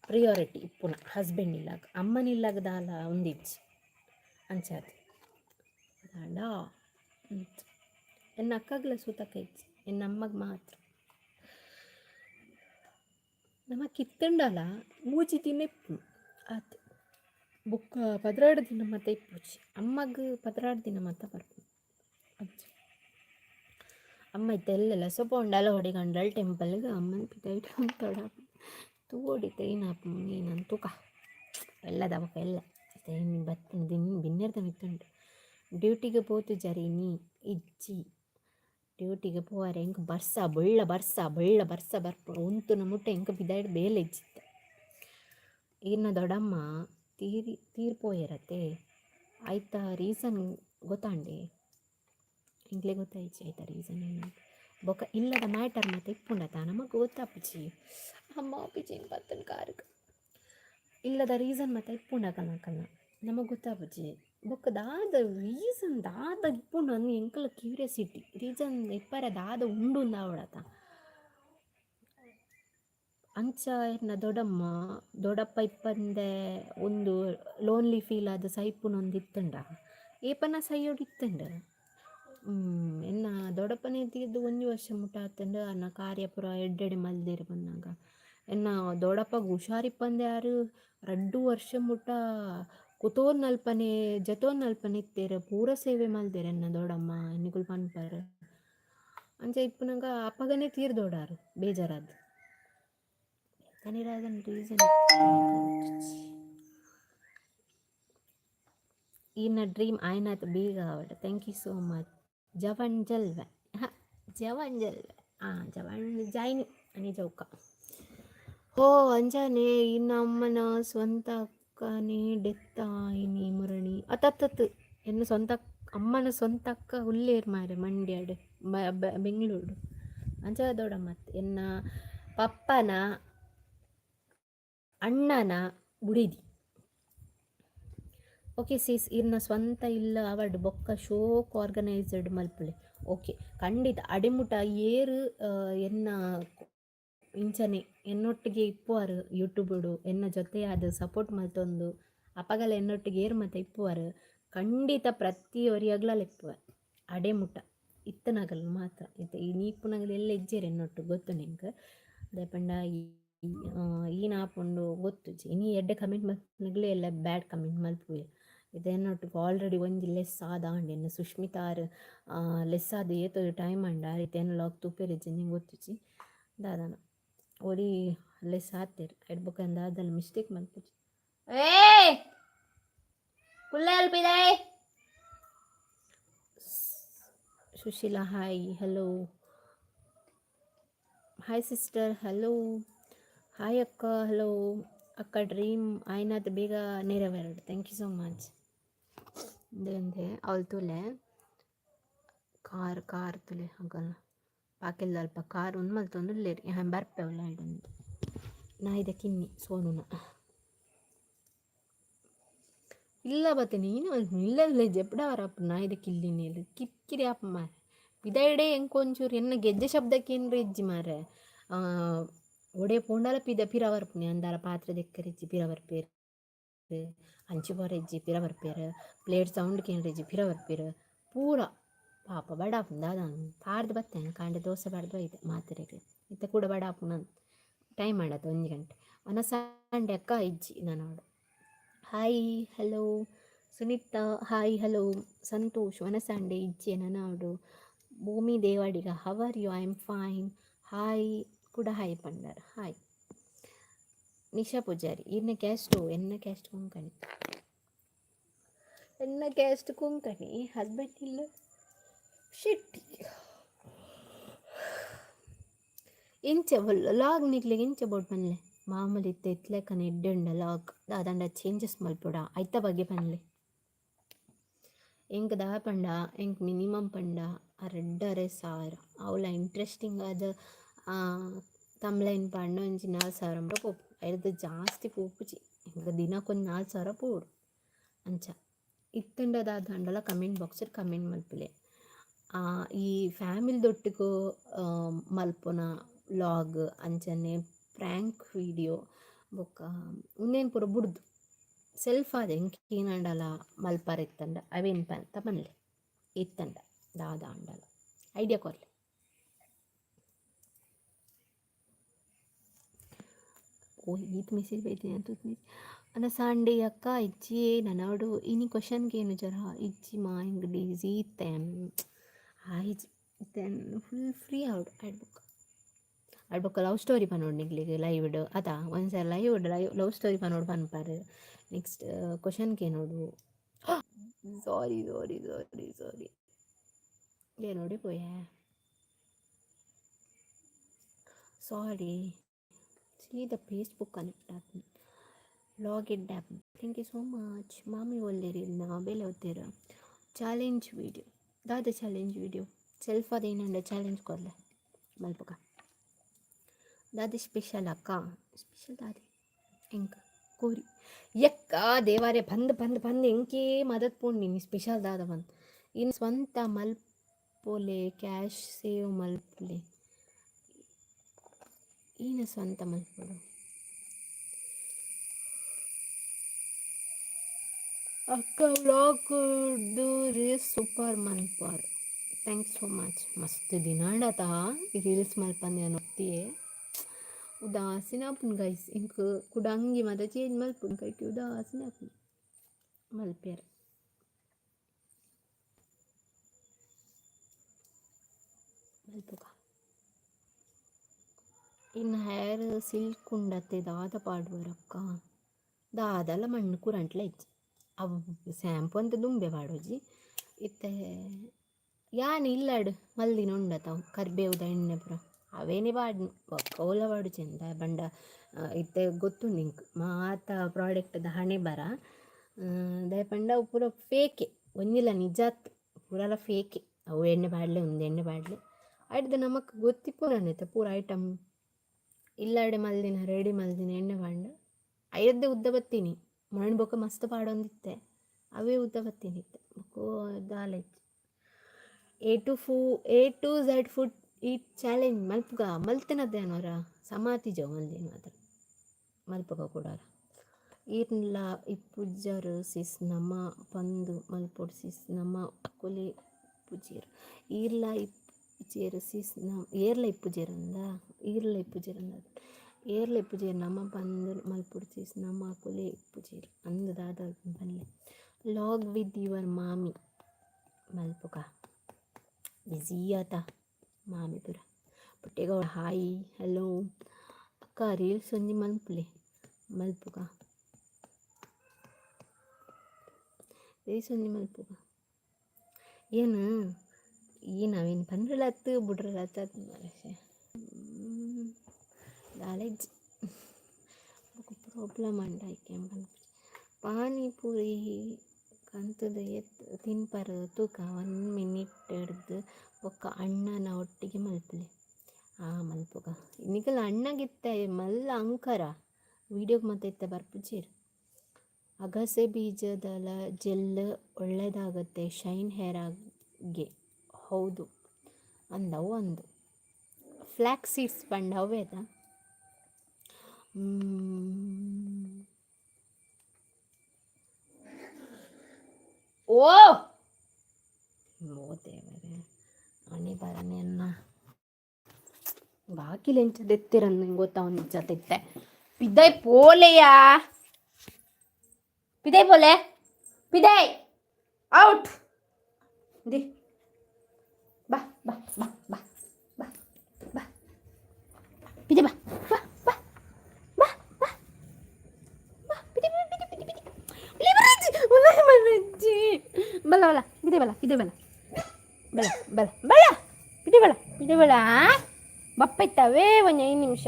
ಪ್ರಿಯಾರಿಟಿ ಇಪ್ಪುನ ಹಸ್ಬೆಂಡ್ ಇಲ್ಲಾಗ ಅಮ್ಮನ ಇಲ್ಲಾಗ ದಾಲ ಒಂದಿಜ್ಜಿ ಅಂಚಾದ ಅದಾಂಡ ಎನ್ನ ಅಕ್ಕಗ್ಲ ಸೂತಕ್ಕ ಇಜ್ಜಿ ಎನ್ನ ಅಮ್ಮಗೆ ಮಾತ್ರ ನಮ್ಮ ಕಿತ್ತಂಡಲ ಮೂಜಿ ದಿನ ಇಪ್ಪು ಆತು ಬುಕ್ಕ 16 ದಿನ ಮತ್ತೆ ಇಪ್ಪುಜಿ ಅಮ್ಮಗೆ 16 ದಿನ ಮತ್ತೆ ಬರ್ಪು ಅಜ್ಜಿ ಅಮ್ಮ ಇತ್ತ ಎಲ್ಲೆಲ್ಲ ಸೊಪೊಂಡಲ ಹೊಡಿಗಂಡಲ್ ಟೆಂಪಲ್ಗೆ ಅಮ್ಮನ ಪಿತೈಟ್ ಅಂತೋಡ ತೂಡಿತ ಏನಾಪ ನೀನಂತೂಕ ಎಲ್ಲದ ಅವಕ ಎಲ್ಲ ಏನು ಬತ್ತಿನ ಬಿನ್ನೆರ್ದ ಮಿತ್ತುಂಡು ಡ್ಯೂಟಿಗೆ ಪೋತು ಜರಿ ನೀ ಇಜ್ಜಿ ಡ್ಯೂಟಿಗೆ ಪೋವಾರೆ ಎಂಕ್ ಬರ್ಸ ಬರ್ಪ ಉಂತುನ ಮುಟ್ಟ ಎಂಕ್ ಬಿದಾಯ್ಡು ಬೇಲೆ ಇಜ್ಜಿತ್ತ ಈರ್ನ ದೊಡ್ಡಮ್ಮ ತೀರ್ಪೋಯಿರತ್ತೆ ಆಯ್ತಾ ರೀಸನ್ ಗೊತ್ತಾಂಡೆ ಇಂಗ್ಲೇ ಗೊತ್ತಾಯ್ಚಿ ಆಯ್ತಾ ರೀಸನ್ ಏನು ಬೊಕ್ಕ ಇಲ್ಲದ ಮ್ಯಾಟರ್ ಮತ್ತೆ ಇಪ್ಪುಂಡತ ನಮಗೆ ಗೊತ್ತಾಪಿಚಿ ಅಮ್ಮ ಅಪ್ಪಿಚಿ ಪತ್ತನ ಕಾರ್ಗೆ ಇಲ್ಲದ ರೀಸನ್ ಮತ್ತೆ ಇಪ್ಪುಂಡಕಲ್ಲ ನಮಗೆ ಗೊತ್ತಾಪುಜಿ ಬೊಕ್ಕ ದಾದ ರೀಸನ್ ದಾದ ಇಪ್ಪುಂಡು ಅಂದು ಎಂಕಲ ಕ್ಯೂರಿಯಾಸಿಟಿ ರೀಸನ್ ಇಪ್ಪರ ದಾದ ಉಂಡು ಅವಡತ ಅಂಚ ಎನ್ನ ದೊಡ್ಡಪ್ಪ ಇಪ್ಪಂದೆ ಒಂದು ಲೋನ್ಲಿ ಫೀಲ್ ಆದ ಸೈಪುನೊಂದು ಇತ್ತಂಡ ಏಪನ ಸೈಯೋಡು ಇತ್ತಂಡ ಎನ್ನ ದೊಡ್ಡಪ್ಪನೇ ತೀರ್ದು 1 ವರ್ಷ ಮುಟ್ಟ ಆತಂಡ ಅನ್ನ ಕಾರ್ಯಪುರ ಎಡ್ಡೆಡೆ ಮಲ್ದೇರು ಬಂದಾಗ ಎನ್ನ ದೊಡ್ಡಪ್ಪಗೆ ಹುಷಾರಿಪ್ಪಂದೆ ಯಾರು 2 ವರ್ಷ ಮುಟ್ಟ ಕುತೋರ್ ನಲ್ಪನೆ ಜತೋರ್ ನಲ್ಪನೆ ಇತ್ತೇರು ಪೂರ ಸೇವೆ ಮಲ್ದೇರು ಎನ್ನ ದೊಡ್ಡಮ್ಮ ಎನ್ನಿಗುಲ್ ಪನ್ಪರು ಅಂಚ ಇಪ್ಪುನಂಗ ಅಪ್ಪಗನೇ ತೀರ್ದೋಡಾರು ಬೇಜಾರಾದ ಕನಿರಾದನ್ ರೀಸನ್ ಈನ ಡ್ರೀಮ್ ಆಯ್ನಾತ್ ಬೀಗ ಆವಡ ಥ್ಯಾಂಕ್ ಯು ಸೋ ಮಚ್ ಜವನ್ ಜಲ್ವೆ ಜವನ್ ಜಾಯ್ನಿ ಅನಿ ಚೌಕ ಹೋ ಅಂಜಾನೆ ಇನ್ನ ಅಮ್ಮನ ಸ್ವಂತ ಅಕ್ಕನೇ ಡೆತ್ ಆಯ್ನಿ ಮುರಣಿ ಅತ್ತತ್ತು ಎನ್ನ ಅಮ್ಮನ ಸ್ವಂತ ಅಕ್ಕ ಹುಲ್ಲೇರು ಮಾರೆ ಮಂಡ್ಯಾಡು ಬೆಂಗಳೂರು ಅಂಚ ದೊಡ್ಡಮ್ಮ ಎನ್ನ ಪಪ್ಪನ ಅಣ್ಣನ ಬುಡಿದಿ ಓಕೆ ಸೀಸ್ ಇರ್ನ ಸ್ವಂತ ಇಲ್ಲ ಅವಡ್ ಬೊಕ್ಕ ಶೋಕ್ ಆರ್ಗನೈಸ್ಡ್ ಮಲ್ಪುಲೆ ಓಕೆ ಖಂಡಿತ ಅಡಿಮುಟ ಏರು ಎನ್ನ ಇಂಚನೆ ಎನ್ನೊಟ್ಟಿಗೆ ಇಪ್ಪುವಾರು ಯೂಟ್ಯೂಬಡು ಎನ್ನ ಜೊತೆ ಅದು ಸಪೋರ್ಟ್ ಮಲ್ತೊಂದು ಅಪಗಲ ಎನ್ನೊಟ್ಟಿಗೆ ಏರು ಮತ್ತೆ ಇಪ್ಪುವಾರು ಖಂಡಿತ ಪ್ರತಿ ಒರಿಯಾಗ್ಲಲ್ಲಿ ಇಪ್ಪುವ ಅಡೆಮುಟ ಇತ್ತನಗಲ್ ಮಾತ್ರ ಇತ್ತು ಈ ನೀಪುನಗಲ್ ಎಲ್ಲ ಇಜ್ಜೇರು ಎನ್ನೊಟ್ಟು ಗೊತ್ತು ನಿಂಗೆ ಅದೇ ಪಂಡ ಈ ನಾಪುಂಡು ಗೊತ್ತು ಇನಿ ಎಡ್ಡೆ ಕಮೆಂಟ್ ಮಲ್ಪನಗ್ಲೇ ಎಲ್ಲ ಬ್ಯಾಡ್ ಕಮೆಂಟ್ ಮಲ್ಪುವೆ ಇದೆನ್ನೊಟ್ಟಿಗೆ ಆಲ್ರೆಡಿ ಒಂಜಿ ಲೆಸ್ ಆದ ಅಂಡ್ ಎನ್ನ ಸುಷ್ಮಿತಾರ್ ಲೆಸ್ ಆದ ಏತೊಂದು ಟೈಮ್ ಅಂಡ ಇತ್ತೇನು ಲಾಕ್ ತೂಪೇರಿಜ್ಜಿ ನಿಂಗೆ ಗೊತ್ತಿಚ್ಚಿ ದಾದಾನ ಒಡಿ ಲೆಸ್ ಆತೇರು ಎಡ್ಬೊಕಂದ ಅದಲ್ಲಿ ಮಿಸ್ಟೇಕ್ ಮಲ್ಪುಜಿ Sushila hi hello hi sister hello hi ಅಕ್ಕ ಹಲೋ ಅಕ್ಕ ಡ್ರೀಮ್ ಆಯ್ನಾತ್ ಬೇಗ ನೆರವೇರಡು ಥ್ಯಾಂಕ್ ಯು ಸೋ ಮಚ್ ಇದಂತೆ ಅವಳು ತುಲೆ ಕಾರ್ ತುಲೆ ಆಗಲ್ಲ ಪಾಕೆಲ್ಲ ಅಲ್ಪ ಕಾರ್ ಒಂದು ಮಲ್ತೊಂದು ಲೇರಿ ಹ್ಯಾಂ ಬರ್ಪೆ ಅವಳ ಇಡೊಂದು ನಾ ಇದಕ್ಕೆ ಇನ್ನಿ ಸೋನುನ ಇಲ್ಲ ಬತ್ತೆ ನೀನು ಇಲ್ಲಲ್ಲ ಜಪ್ಡವರಪ್ಪ ನಾ ಇದಕ್ಕೆ ಇಲ್ಲಿನೇಲಿ ಕಿಕ್ಕಿರಿ ಅಪ್ಪ ಮಾರೆ ಪಿದೈಡೆ ಎಂಕೊಂಚೂರು ಎನ್ನ ಗೆಜ್ಜೆ ಶಬ್ದಕ್ಕೆ ಏನ್ರಿ ಇಜ್ಜಿ ಮಾರೆ ಒಡೆ ಪೋಂಡಲ ಪಿರವರ್ಪುನೆ ಅಂದಾರ ಪಾತ್ರೆ ದೆಕ್ಕರಿಜ್ಜಿ ಪಿರವರ್ಪೇರು ಅಂಚು ಬೊರೆಜ್ಜಿ ಪಿರವರ್ಪೇರು ಪ್ಲೇಟ್ ಸೌಂಡ್ಗೆ ಏನ್ರಿಜ್ಜಿ ಪಿರವರ್ಪೇರು ಪೂರ ಪಾಪ ಬಡಾಪು ದಾದಾನು ಪಾರ್ದು ಬತ್ತೇನೆ ಕಾಂಡೆ ದೋಸೆ ಬಾಡ್ದು ಐತೆ ಮಾತ್ರೆಗೆ ಇತ್ತ ಕೂಡ ಬಡಾಪು ನಾನು ಟೈಮ್ ಮಾಡತ್ತೆ 1 ಗಂಟೆ ಸಂಡೆ ಅಕ್ಕ ಇಜ್ಜಿ ನಾನು hi hello Sunita hi hello Santosh Sunday ಇಜ್ಜಿ ನಾನು Bhoomi Devadiga how are you I am fine hi ಕೂಡ ಹಾಯ್ ಪಂಡರ್ ಹಾಯ್ ನಿಶಾ ಪೂಜಾರಿ ಎನ್ನ ಕ್ಯಾಸ್ಟ್ ಕೊಂಕಣಿ ಹಸ್ಬೆಂಡ್ ಇಲ್ಲ ಶೆಟ್ಟಿ ಇಂಚೆ ಲಾಗ್ ನಿಕ್ಲಿಗೆ ಇಂಚೆ ಬೋಟ್ ಪನ್ಲೆ ಮಾಮೂಲಿ ಇತ್ತ ಎತ್ಲೆಕ್ಕನ ಎಡ್ಡೆಂಡ ಲಾಗ್ ದಾದಂಡ ಚೇಂಜಸ್ ಮಲ್ಪೊಡ ಐತ ಬಗ್ಗೆ ಪನ್ಲೆ ಎಂಕ್ ದಾ ಪಂಡ ಎಂಕ್ ಮಿನಿಮಮ್ ಪಂಡ 2,500 ಅವಳ ಇಂಟ್ರೆಸ್ಟಿಂಗ್ ಆದ ತಮ್ಲೈನ್ ಪಂಡ ಒಂಜಿ 4,000 ಪೋಪು ಐದು ಜಾಸ್ತಿ ಪೋಪುಜಿ ಎಂಕ ದಿನಕ್ಕೊಂದು 4,000 ಪೋಡು ಅಂಚ ಇತ್ತಂಡದಾದ ಅಂಡಲ ಕಮೆಂಟ್ ಬಾಕ್ಸಲ್ಲಿ ಕಮೆಂಟ್ ಮಲ್ಪುಲೆ ಈ ಫ್ಯಾಮಿಲಿದೊಟ್ಟಿಗೂ ಮಲ್ಪೊನ ಲಾಗ್ ಅಂಚನೆ ಪ್ರ್ಯಾಂಕ್ ವಿಡಿಯೋ ಬೊಕ್ಕ ಇನ್ನೇನು ಪೂರ ಬುಡ್ದು ಸೆಲ್ಫ್ ಆದ ಎಂಕ್ ಏನಂಡಲ ಮಲ್ಪಾರ ಇತ್ತಂಡ ಅವೇನು ಪಂತ ಮನ್ಲೆ ಇತ್ತಂಡ ದಾದ ಅಂಡಲ ಐಡಿಯಾ ಕೊರ್ಲೆ ಓ ಈತ್ ಮೆಸೇಜ್ ಬೈತೀನಿ ಅಂತ ಅನ್ನ ಸಂಡೆ ಅಕ್ಕ ಇಜ್ಜಿ ನನ್ನವಡು ಇನಿ ಕ್ವಶನ್ಗೆ ಏನು ಜರ ಇಜ್ಜಿ ಮಾ ಹಿಂಗೆ ಡೀಸಿ ಇತ್ತೇನು ಇಜ್ಜಿ ಇತ್ತೇನು ಫುಲ್ ಫ್ರೀ ಔಡ್ ಆಡ್ಬೇಕು ಅಡ್ಬೊಕ್ಕ ಲವ್ ಸ್ಟೋರಿ ಪನೋಡು ನಿಗ್ಲಿಗೆ ಲೈವ್ಡ್ ಅದ ಒಂದ್ಸಲ ಲವ್ ಸ್ಟೋರಿ ಪನೋಡು ಪನ್ಪಾರು. ನೆಕ್ಸ್ಟ್ ಕ್ವಶನ್ಗೆ ನೋಡು. ಸಾರಿ ಸಾರಿ ಸಾರಿ ಸಾರಿ ಏನೋಡಿ ಪೋಯ ಸಾರಿ ಸೀದಾ ಫೇಸ್ಬುಕ್ ಕನೆಕ್ಟ್ ಆಗಿ login app. Thank you so much ಮಾಮಿ ಒಳ್ಳೆರಿ ನಾ ಬೆಲೆ ಓದ್ತೀರ. ಚಾಲೆಂಜ್ ವೀಡಿಯೋ ದಾದ ಚಾಲೆಂಜ್ ವೀಡಿಯೋ ಸೆಲ್ಫ್ ಅದೇನಂಡ ಚಾಲೆಂಜ್ ಕೊರ್ಲೆ ಮಲ್ಪಕ ದಾದಿ ಸ್ಪೆಷಲ್ ಅಕ್ಕ ಸ್ಪೆಷಲ್ ದಾದಿ ಎಂಕ ಕೋರಿ ಎಕ್ಕ ದೇವಾರೆ ಬಂದು ಎಂಕೇ ಮದತ್ ಪೋಂಡಿನಿ ಸ್ಪೆಷಲ್ ದಾದ ಬಂದು ಇನ್ನು ಸ್ವಂತ ಮಲ್ಪೊಲೆ ಕ್ಯಾಶ್ ಸೇವ್ ಮಲ್ಪೊಲೆ ಈನ ಸ್ವಂತ ಮಲ್ಪೊಡು ಅಕ್ಕ ವ್ಲಾಗ್ದು ರೀಲ್ಸ್ ಸೂಪರ್ ಮಲ್ಪಾರ್. Thanks so much. ಮಸ್ತ್ ದಿನಾಂಡತ ರೀಲ್ಸ್ ಮಲ್ಪಂದೆ ನೋಡ್ತೀಯೇ ಉದಾಸೀನ ಆಪುನ್ ಗೈಸ್ ಇಂಕ್ ಕುಡಂಗಿ ಮದ ಚೇಂಜ್ ಮಲ್ಪುನ್ ಕೈಕೆ ಉದಾಸೀನ ಆಪುನ್ ಮಲ್ಪೇರ ಮಲ್ಪುಗ ಇನ್ನು ಹೇರ್ ಸಿಲ್ಕ್ ಉಂಡತ್ತೆ ದಾದ ಪಾಡುವರಕ್ಕ ದಾದಲ ಮಣ್ಣು ಕುರಂಟ್ಲ ಇಜ್ಜಿ ಅವು ಸ್ಯಾಂಪು ಅಂತ ದುಂಬೆ ಪಾಡೋಜಿ ಇತ್ತೆ ಯಾನ್ ಇಲ್ಲಾಡು ಮಲ್ದಿನ ಉಂಡತಾವು ಕರ್ಬೇವುದ ಎಣ್ಣೆ ಪುರ ಅವೇನೇ ಪಾಡ್ನು ಓಲ ಪಾಡು ಚೆಂದ ಬಂಡ ಇತ್ತೆ ಗೊತ್ತು ನಿಂಕ್ ಮಾತ ಪ್ರಾಡಕ್ಟ್ದ ಹಣೆ ಬರ ದಯಪಂಡ ಅವು ಪೂರ ಫೇಕೆ ಒಂದಿಲ್ಲ ನಿಜಾತ್ ಪೂರಲ ಫೇಕೆ ಅವು ಎಣ್ಣೆ ಪಾಡ್ಲೆ ಒಂದು ಎಣ್ಣೆ ಪಾಡ್ಲೆ ಆಯ್ತು ನಮಕ್ ಗೊತ್ತಿಪ್ಪುನೈತೆ ಪೂರ ಐಟಮ್ ಇಲ್ಲಾಡೆ ಮಲ್ದಿನ ರೆಡಿ ಮಲ್ದಿನ ಎಣ್ಣೆ ಪಾಂಡ ಅಯ್ಯದ್ದೇ ಉದ್ದ ಬತ್ತೀನಿ ಮಣ್ಣು ಬೊಕ್ಕ ಮಸ್ತ್ ಪಾಡೊಂದಿತ್ತೆ ಅವೇ ಉದ್ದ ಬತ್ತೀನಿ ಇತ್ತೆ ಬೊಕ್ಕೋ ದಾಲೆಜ್ A to Z food eat challenge ಮಲ್ಪುಗ ಮಲ್ತಿನದ್ದೇನೋರ ಸಮಾತಿಜ ಮಲ್ದಿನ ಮಾತ್ರ ಮಲ್ಪುಗ ಕೂಡ ಈರ್ಲ ಇಪ್ಪುಜರು ಸಿಸ್ ನಮ್ಮ ಪಂದು ಮಲ್ಪೊಡು ಸಿಸ್ ನಮ್ಮ ಕೊಲೆ ಇಪ್ಪುಜೇರು ಈರ್ಲ ಇಪ್ಪುಜೇರು ಸಿಸ್ ಏರ್ಲ ಇಪ್ಪುಜೇರಂದ ಈರ್ಲ ಇಪ್ಪುಜೇರಂದ ಏರ್ಲ ಇಪ್ಪುಜೇರು ನಮ್ಮ ಪಂದು ಮಲ್ಪೊಡು ಸಿಸ್ ನಮ್ಮ ಕೊಲೆ ಇಪ್ಪುಜೇರು ಅಂದು ದಾದ ಬಲ್ಲೆ ಲಾಗ್ ವಿತ್ ಯುವರ್ ಮಾಮಿ ಮಲ್ಪುಗ ಬಿಝಿ ಆತ ಮಾಮಿ ಪುರ ಪುಟ್ಟೆಗ ಹಾಯ್ ಹಲೋ ಅಕ್ಕ ರೀಲ್ಸ್ ಒಂಜಿ ಮಲ್ಪುಲೆ ಮಲ್ಪುಗ ರೀಲ್ಸ್ ಒಂಜಿ ಮಲ್ಪುಗ ಏನು ನಾವೇನು ಪಂಡ್ರಲತ್ತು ಬುಡ್ರಲತ್ತ ಮರಸೆ ಕಾಲೇಜ್ ಪ್ರಾಬ್ಲಮ್ ಅಂಡಾಯ್ಕೆ ಪಾನಿಪುರಿ ಕಂತದ ತಿನ್ಪರ ತೂಕ 1 ಮಿನಿಟ್ ಹಿಡ್ದು ಒಕ್ಕ ಅಣ್ಣನ ಒಟ್ಟಿಗೆ ಮಲ್ಪಲೆ ಮಲ್ಪುಗ ನಿಗಲ ಅಣ್ಣಗಿತ್ತ ಮಲ್ಲ ಅಂಕರ ವೀಡಿಯೋಗೆ ಮತ್ತೆ ಇತ್ತ ಬರ್ಪುಜೀರು ಅಗಸೆ ಬೀಜದಲ ಜೆಲ್ ಒಳ್ಳೆಯದಾಗತ್ತೆ ಶೈನ್ ಹೇರಾಗೆ ಹೌದು ಅಂದವು ಒಂದು ಫ್ಲ್ಯಾಕ್ ಸೀಡ್ಸ್ ಬಂಡ ಅವೇದ ಓ ದೇವರೇ ಅಣಿ ಬರನೆಯನ್ನ ಬಾಕಿಲೆಂಚದೆತ್ತಿರನ್ನು ನಿಂಗೆ ಗೊತ್ತಾ ಒಂದು ಜೊತೆ ಪಿದೈ ಪೋಲೆಯಾ ಪಿದೈ ಪೋಲೆ ಪಿದೈ ಔಟ್ ದಿ ಬಾ ಬಾ ಬಾ ಬಾ ಬಾ ಬಾ ಪಿದೆ ಬಾ ಬಾ ಬಾ ಬಾ ಬಾ ಬಾ ಪಿದೆ ಪಿದೆ ಪಿದೆ ಪಿದೆ ಲಿಬರಜಿ ಉಲೈ ಮರಜಿ ಬಲ ಬಲ ಪಿದೆ ಬಲ ಬಲ ಬಲ ಬಲ ಬಲ ಪಿದೆ ಬಲ ಬಪ್ಪ ಇತ್ತವೆ ಒಂದು 5 ನಿಮಿಷ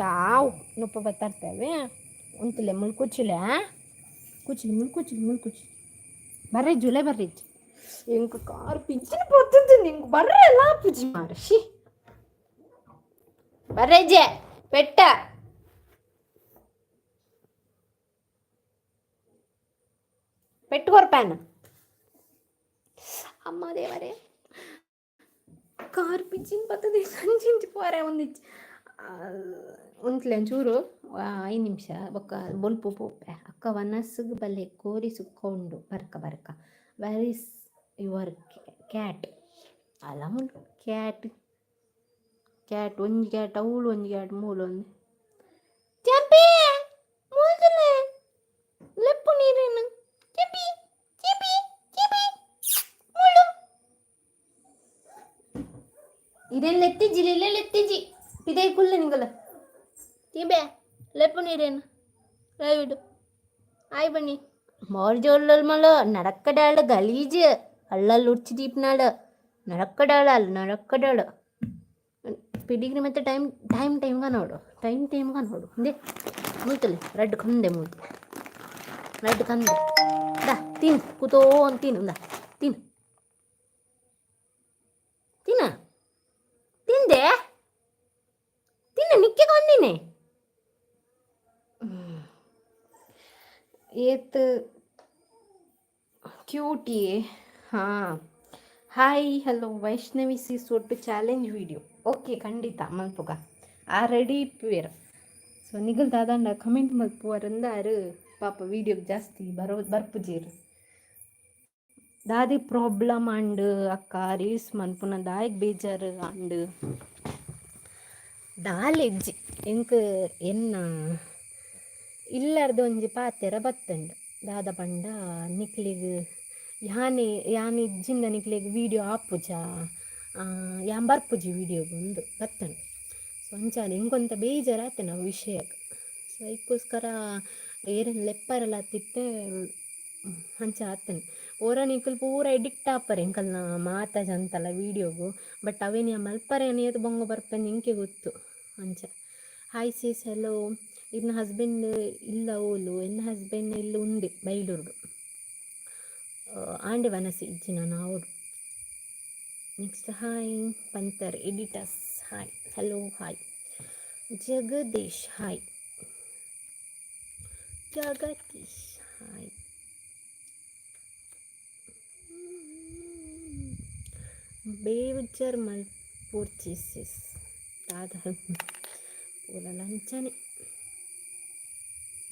ನೊಪ್ಪ ಬತ್ತರ್ತವೆ ಉಂತಲೆ ಮುಳ್ಕುಚ್ಚಿಲೆ ಮುಳ್ಕುಚ್ಚಿ ಬರ್ರಿ ಜುಲೈ ಬರ್ರಿ ಎಂಕ ಕಾರ್ ಪಿಂಚಿನ ಪೋತದ್ದು ನಿಂಗೆ ಬರ್ರಿ ಎಲ್ಲ ಪೂಜಿ ಮಾರಶಿ ಬರ್ರೇಜೆ ಪೆಟ್ಟ ಪೆಟ್ಟು ಕೊರ್ಪ್ಯಾನ ಅಮ್ಮ ದೇವರೇ ಕಾರ್ ಪಿಂಚಿನ ಪತ್ತದ ಸಂಜಿಂಚು ಪೋರೆ ಒಂದ್ಲೆ ಒಂಚೂರು 5 ನಿಮಿಷ ಬೊಕ್ಕ ಬೊಲ್ಪು ಪೋಪೆ ಅಕ್ಕ ವನಸ್ಸಿಗೆ ಬಲ್ಲೆ ಕೋರಿ ಸುಕ್ಕೊಂಡು ಬರ್ಕ ವೆರ್ ಇಸ್ ಯುವರ್ ಕ್ಯಾಟ್ ಅಲ್ಲ ಮುಳ್ಳು ಕ್ಯಾಟ್ ಒಂಜಿ ಕ್ಯಾಟ್ ಅವಳು ಒಂಜಿ ಕ್ಯಾಟ್ ಮೂಲೊಂದು ಚಂಪಿ ಮೂಲ್ತಲೆ ಲೆಪ್ಪು ನೀರೇನು ಚಂಪಿ ಮೂಳು ಇದೇನು ಲೆತ್ತಿಜ್ಜಿ ಪಿದೈ ಕುಲ್ಲೆ ನಿಂಗಲ್ಲ ತಿಬೆ ಲೆಪ್ಪು ನೀರೇನು ಲೈವಿಡು ಆಯ್ ಬನ್ನಿ ಮೋರ್ಜೋಳ್ಳಲ್ ಮಲ ನಡಕ್ಕಡಾಳ ಗಲೀಜ್ ಅಳ್ಳಲ್ಲಿ ಉಡ್ಚಿ ದೀಪ್ನಾಳು ನಡಕ್ಕಡಾಳ ಅಲ್ಲಿ ನಡಕ್ಕಡಾಳು ಪಿಡಿಗ್ರಿ ಮತ್ತೆ ಟೈಮ್గా ನೋಡು ಟೈಮ್గా ನೋಡು ಹಿಂದೆ ಮೂತಲಿ ರೆಡ್ ಕಂದೆ ಮೂತು ರೆಡ್ ಕಂದೆ ದಾ ತಿನ್ನು ಕೂತೋ ಅಂತ ತಿನ್ನು ದಾ ತಿನ್ನು ತಿನ್ನ ತಿಂದೆ ತಿನ್ನ ನಿಕ್ಕೆ ಕೊಂದಿನಿ ಏತ್ ಕ್ಯೂಟಿ ಹಾಂ ಹಾಯ್ ಹಲೋ ವೈಷ್ಣವಿ ಸೀಸ್ ಒಟ್ಟು ಚಾಲೆಂಜ್ ವಿಡಿಯೋ ಓಕೆ ಖಂಡಿತ ಮಲ್ಪುಗ ಆ ರೆಡಿ ಇಪ್ಪುವೇರು ಸೊ ನಿಗಲ್ ದಾದಂಡ ಕಮೆಂಟ್ ಮಲ್ಪುವರಂದಾರು ಪಾಪ ವೀಡಿಯೋಗೆ ಜಾಸ್ತಿ ಬರ್ಪುಜೇರು ದಾದಿ ಪ್ರಾಬ್ಲಮ್ ಅಂಡ್ ಅಕ್ಕ ರೀಲ್ಸ್ ಮನ್ಪುನ ದಾಯಕ್ ಬೇಜಾರು ಅಂಡ್ ದಾಲೆಜ್ಜಿ ಎಂಕ್ ಎನ್ನ ಇಲ್ಲಾರ್ದು ಒಂಜಿ ಪಾತೆರ ಬತ್ತಂಡು ದಾದ ಪಂಡ ನಿಕ್ಲಿಗ್ ಯಾನ್ ಇಜ್ಜಿಂದ ನಿಕ್ಲಿಗ್ ವೀಡಿಯೋ ಆಪುಜ ಯಾನ್ ಬರ್ಪುಜಿ ವೀಡಿಯೋಗೆ ಒಂದು ಬತ್ತಂಡು ಸೊ ಅಂಚಾಲ ಇಂಕೊಂತ ಬೇಜಾರಾಯ್ತು ನಾವು ವಿಷಯಕ್ಕೆ ಸೊ ಅದಕ್ಕೋಸ್ಕರ ಏರೇನು ಲೆಪ್ಪರೆಲ್ಲ ತಿತ್ತೆ ಅಂಚ ಆತನು ಓರ ನಿಕಲ್ ಪೂರ ಎಡಿಕ್ಟ್ ಆಪರೆ ಎಂಕಲ್ನ ಮಾತಾಜ್ ಅಂತಲ್ಲ ವೀಡಿಯೋಗು ಬಟ್ ಅವೇನು ಮಲ್ಪರೆ ಅನಿಯದು ಬೊಂಗ ಬರ್ಪಂದು ಇಂಕೆ ಗೊತ್ತು ಅಂಚ ಹಾಯ್ ಸೀಸ್ ಹೆಲೋ ಇನ್ನ ಹಸ್ಬೆಂಡ್ ಇಲ್ಲ ಓಲು ಎನ್ನ ಹಸ್ಬೆಂಡ್ ಇಲ್ಲ ಉಂಡೆ ಬೈಲೂರ್ಡು ಆಂಡೆ ವನಸಿ ಇಜ್ಜಿನ ನಾವು ನೆಕ್ಸ್ಟ್ ಹಾಯ್ ಪಂತರ್ editors hi hello hi Jagadish hi Jagadish hi ಬೇಜರ್ ಮಲ್ಪೂರ್ಚಿಸಿಸ್ ದಾದ ಪೂರ ಲಂಚನೆ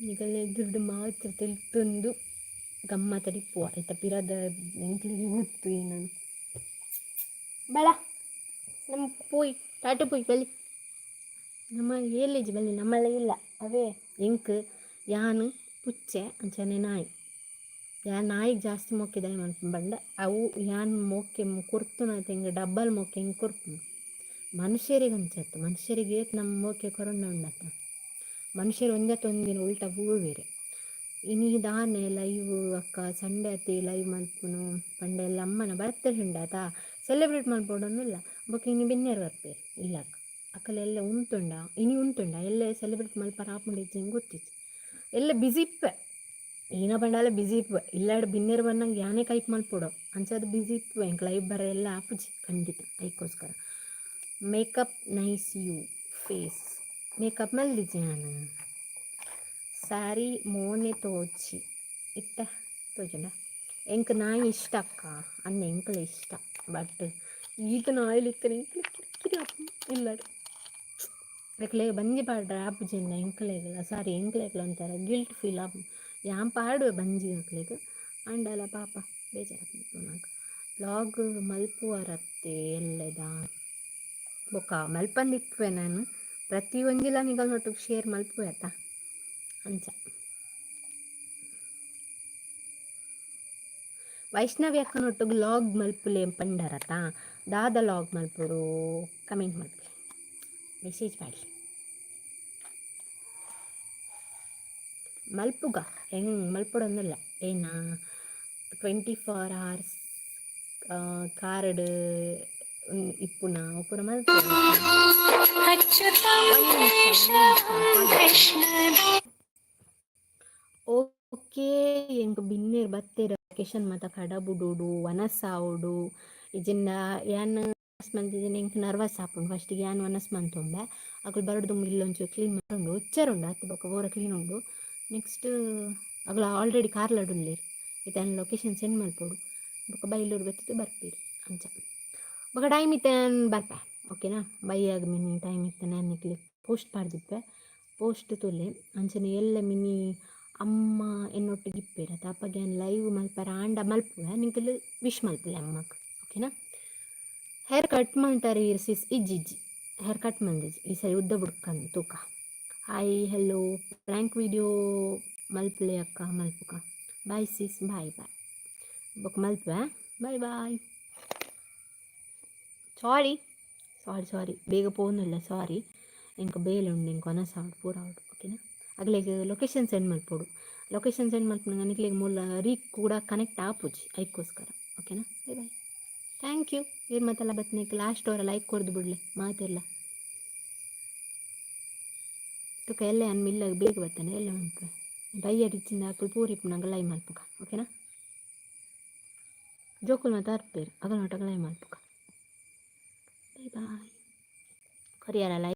ಈಗಲೇ ದುಡ್ಡು ಮಾತ್ರ ತಿಳ್ತಂದು ಗಮ್ಮತ್ತಡಿಪ್ಪುವ ಆಯ್ತಾ ಪಿರದ ಎಂಕ್ಲಿಗೆ ಗೊತ್ತು ಏನಂತ ಬೇಡ ನಮ್ಮ ಪೋಯ್ ಟಾಟು ಪೋಯ್ ಬಲ್ಲಿ ನಮ್ಮ ಏಲೇಜ್ ಬಲ್ಲಿ ನಮ್ಮಲ್ಲೇ ಇಲ್ಲ ಅವೇ ಎಂಕ್ ಯಾನು ಪುಚ್ಚೆ ಅಂಚನೆ ನಾಯಿ ಯಾನ್ ನಾಯಿಗೆ ಜಾಸ್ತಿ ಮೊಕ್ಕಿದ ಬಂಡ ಅವು ಯಾನ್ ಮೊಕ್ಕೆ ಕೊರ್ತುನ ಹಿಂಗೆ ಡಬ್ಬಲ್ ಮೊಕ್ಕೆ ಹಿಂಗೆ ಕೊರ್ತು ಮನುಷ್ಯರಿಗೆ ಅನ್ಸತ್ತು ಮನುಷ್ಯರಿಗೆ ನಮ್ಮ ಮೊಕ್ಕೆ ಕೊರೋನ ಉಂಡತ್ತ ಮನುಷ್ಯರು ಒಂದಿನ ಉಲ್ಟಾ ಬೇರೆ ಇನಿ ದಾನೆ ಲೈವ್ ಅಕ್ಕ ಸಂಡೆ ಅತ್ತಿ ಲೈವ್ ಮಲ್ಪುನು ಪಂಡ ಎಲ್ಲ ಅಮ್ಮನ ಬರ್ತಡೇ ಉಂಡಾತ ಸೆಲೆಬ್ರೇಟ್ ಮಾಡ್ಬೋಡೋನಿಲ್ಲ ಬೊಕ್ಕ ಇನಿ ಬೆನ್ನೇರು ಬರ್ಪೇರು ಇಲ್ಲ ಅಕ್ಕ ಅಕ್ಕಲೆಲ್ಲ ಇನಿ ಉಂಟುಂಡ ಎಲ್ಲ ಸೆಲೆಬ್ರೇಟ್ ಮಲ್ಪಾರ ಹಾಕೊಂಡಿದ್ದು ಹಿಂಗೆ ಗೊತ್ತಿತ್ತು ಎಲ್ಲ ಬಿಸಿ ಇಪ್ಪೆ ಈನ ಪಂಡಾಲ ಬಿಸಿ ಇಪ್ಪು ಇಲ್ಲಾಡು ಬಿನ್ನೇರು ಬಂದಂಗೆ ಯಾನೇ ಕೈಪ್ ಮಲ್ಪೋಡೋ ಅಂಚದು ಬಿಸಿ ಇಪ್ಪು ಹೆಂಗೆ ಲೈವ್ ಬರ ಎಲ್ಲ ಆಪುಜಿ ಖಂಡಿತ ಅದಕ್ಕೋಸ್ಕರ makeup nice you face makeup ಮಲ್ದಿದ್ದೆ ನಾನು ಸ್ಯಾರಿ ಮೋನೆ ತೋಚಿ ಇಟ್ಟ ತೋಚಂಡ ಎಂಕ್ ನಾಯಿ ಇಷ್ಟ ಅಕ್ಕ ಅನ್ನ ಎಂಕಲೆ ಇಷ್ಟ ಬಟ್ ಈಗ ನಾಯಿಲಿತ್ತನೆ ಕಿರಿಕಿರಿ ಇಲ್ಲಾಡು ಎಕ್ಲೆ ಬಂಜಿ ಪಾಡ್ರೆ ಆಪುಜಿಂದ ಎಂಕ್ಲೆಗಲ್ಲ ಸಾರಿ ಎಂಕ್ಲೆಗ್ಲ ಅಂತಾರೆ ಗಿಲ್ಟ್ ಫೀಲ್ ಆಪ್ ಯಾನ್ ಪಾಡುವೆ ಬಂಜಿ ಮಕ್ಳಿಗೆ ಅಂಡಲ್ಲ ಪಾಪ ಬೇಜಾರಾಗ್ತಿತ್ತು ನಂಗೆ ಬ್ಲಾಗ್ ಮಲ್ಪುವರತ್ತೆ ಎಲ್ಲದ ಬೊಕ್ಕ ಮಲ್ಪಂದಿಪ್ಪೆ ನಾನು ಪ್ರತಿ ಒಂಜಿಲ್ಲ ನಿಗಲ್ನೊಟ್ಟಿಗೆ ಶೇರ್ ಮಲ್ಪುವೆ ಆಯ್ತಾ ಅಂಚ ವೈಷ್ಣವಿ ಅಕ್ಕನೊಟ್ಟಿಗೆ ಲಾಗ್ ಮಲ್ಪುಲೆ ಪಂಡರತ ದಾದ ಲಾಗ್ ಮಲ್ಪುಡು ಕಮೆಂಟ್ ಮಾಡ್ಲಿ ಮೆಸೇಜ್ ಮಾಡಲಿ ಮಲ್ಪುಗ ಹೆಂಗೆ ಮಲ್ಪುಡೊಂದಿಲ್ಲ ಏನ 24 hours ಕಾರ್ಡ್ ಇಪ್ಪುನ ಒಪ್ಪುನ ಮಲ್ಪ ಓಕೆ ಎಂಕ್ ಬಿನ್ನೇರು ಬತ್ತೇರ ಲೊಕೇಶನ್ ಮತ್ತು ಕಡಬುಡುಡು ವನಸಾವುಡು ಇಜಿಂದ ಯಾನ್ ಮಂತಿದ್ದೀನಿ ಎಂಕ್ ನರ್ವಸ್ ಆಪುಂಡು ಫಸ್ಟಿಗೆ ಯಾನ್ ವನಸ್ ಮಂತುಂಡೆ ಅಕಲ್ ಬರಡು ಇಲ್ಲೊಂಚೂರು ಕ್ಲೀನ್ ಮಾಡೋಂಡು ಉಚ್ಚರುಂಡು ಹತ್ತು ಬೊಕ್ಕ ಪೂರ ಕ್ಲೀನ್ ಉಂಡು ನೆಕ್ಸ್ಟ್ ಅಗಲ ಆಲ್ರೆಡಿ ಕಾರ್ಲಾಡುಲ್ಲೇರು ಇತನ ಲೊಕೇಶನ್ ಸೆಂಡ್ ಮಲ್ಪೋಡು ಬೊಕ್ಕ ಬೈಲೂರು ಬತ್ತಿದ್ದು ಬರ್ಪೀರಿ ಅಂಚ ಬೊಕ್ಕ ಟೈಮ್ ಇತ್ತೇನು ಬರ್ಪೆ ಓಕೆನಾ ಬೈಯಾಗ ಮಿನಿ ಟೈಮ್ ಇತ್ತು ನಾನು ಪೋಸ್ಟ್ ಪಾಡ್ದಿಪ್ಪೆ ಪೋಸ್ಟ್ ತೊಲೆ ಅಂಚನೆ ಎಲ್ಲ ಮಿನಿ ಅಮ್ಮ ಎನ್ನೊಟ್ಟಿಗೆ ಇಪ್ಪೇರ ತಾಪಗೆ ಲೈವ್ ಮಲ್ಪರ ಆಂಡ ಮಲ್ಪುವೆ ನಿಂಕಲು ವಿಶ್ ಮಲ್ಪಲೆ ಅಮ್ಮಕ್ಕೆ ಓಕೆನಾ ಹೇರ್ ಕಟ್ ಮಾಡ್ತಾರೆ ಇರ್ಸಿಸ್ ಇಜ್ಜಿಜ್ಜಿ ಹೇರ್ ಕಟ್ ಮಾಡಿಜ್ಜಿ ಈ ಸರಿ ಉದ್ದ ಬಿಡ್ಕಂದು ತೂಕ ಹಾಯ್ ಹಲೋ ಪ್ರ್ಯಾಂಕ್ ವಿಡಿಯೋ ಮಲ್ಪಲೆ ಅಕ್ಕ ಮಲ್ಪುಕ ಬಾಯ್ ಸಿಸ್ ಬಾಯ್ ಬೊಕ್ಕ ಮಲ್ಪೆ ಬಾಯ್ ಸಾರಿ ಬೇಗ ಪೋನಿಲ್ಲ ಸಾರಿ ಇಂಕ ಬೇಲೆ ಉಂಡು ಇಂಕ ಒನಸ ಆವಡು ಪೂರ ಆವಡು ಓಕೆನಾ. ಅಗ್ಲಿಗೆ ಲೊಕೇಶನ್ ಸೆಂಡ್ ಮಲ್ಪೋಡು. ಲೊಕೇಶನ್ ಸೆಂಡ್ ಮಲ್ಪನ ನಿಕ್ಲಿಗೆ ಮೂಲ ರೀಕ್ ಕೂಡ ಕನೆಕ್ಟ್ ಆಪುಜಿ ಅದಕ್ಕೋಸ್ಕರ ಓಕೆನಾ. Bye bye. Thank you. ಏನು ಮಾತೆಲ್ಲ ಬತ್ತನಿಕ್ಕೆ ಲಾಸ್ಟ್ ಅವರ ಲೈಕ್ ಕೊಡ್ದು ಬಿಡಲೆ ಮಾತೆಲ್ಲ ತುಕ ಎಲ್ಲ ಅನ್ಮಿಲ್ಲ ಬೇಗ ಬರ್ತಾನೆ ಎಲ್ಲ ಉಂಟು ಬೈಯ ರಿಚ್ಚಿಂದ ಹಾಕಿ ಪೂರಿಪ್ಪು ನಂಗೆ ಲೈ ಮಲ್ಪುಕ ಓಕೆನಾ. ಜೋಕುಲ್ ಮಾತು ಅರ್ಪೇರು ಅಗಲ ನೋಟಗ ಲೈ ಮಲ್ಪುಕ. Bye bye. ಕೊರಿಯರ ಲೈ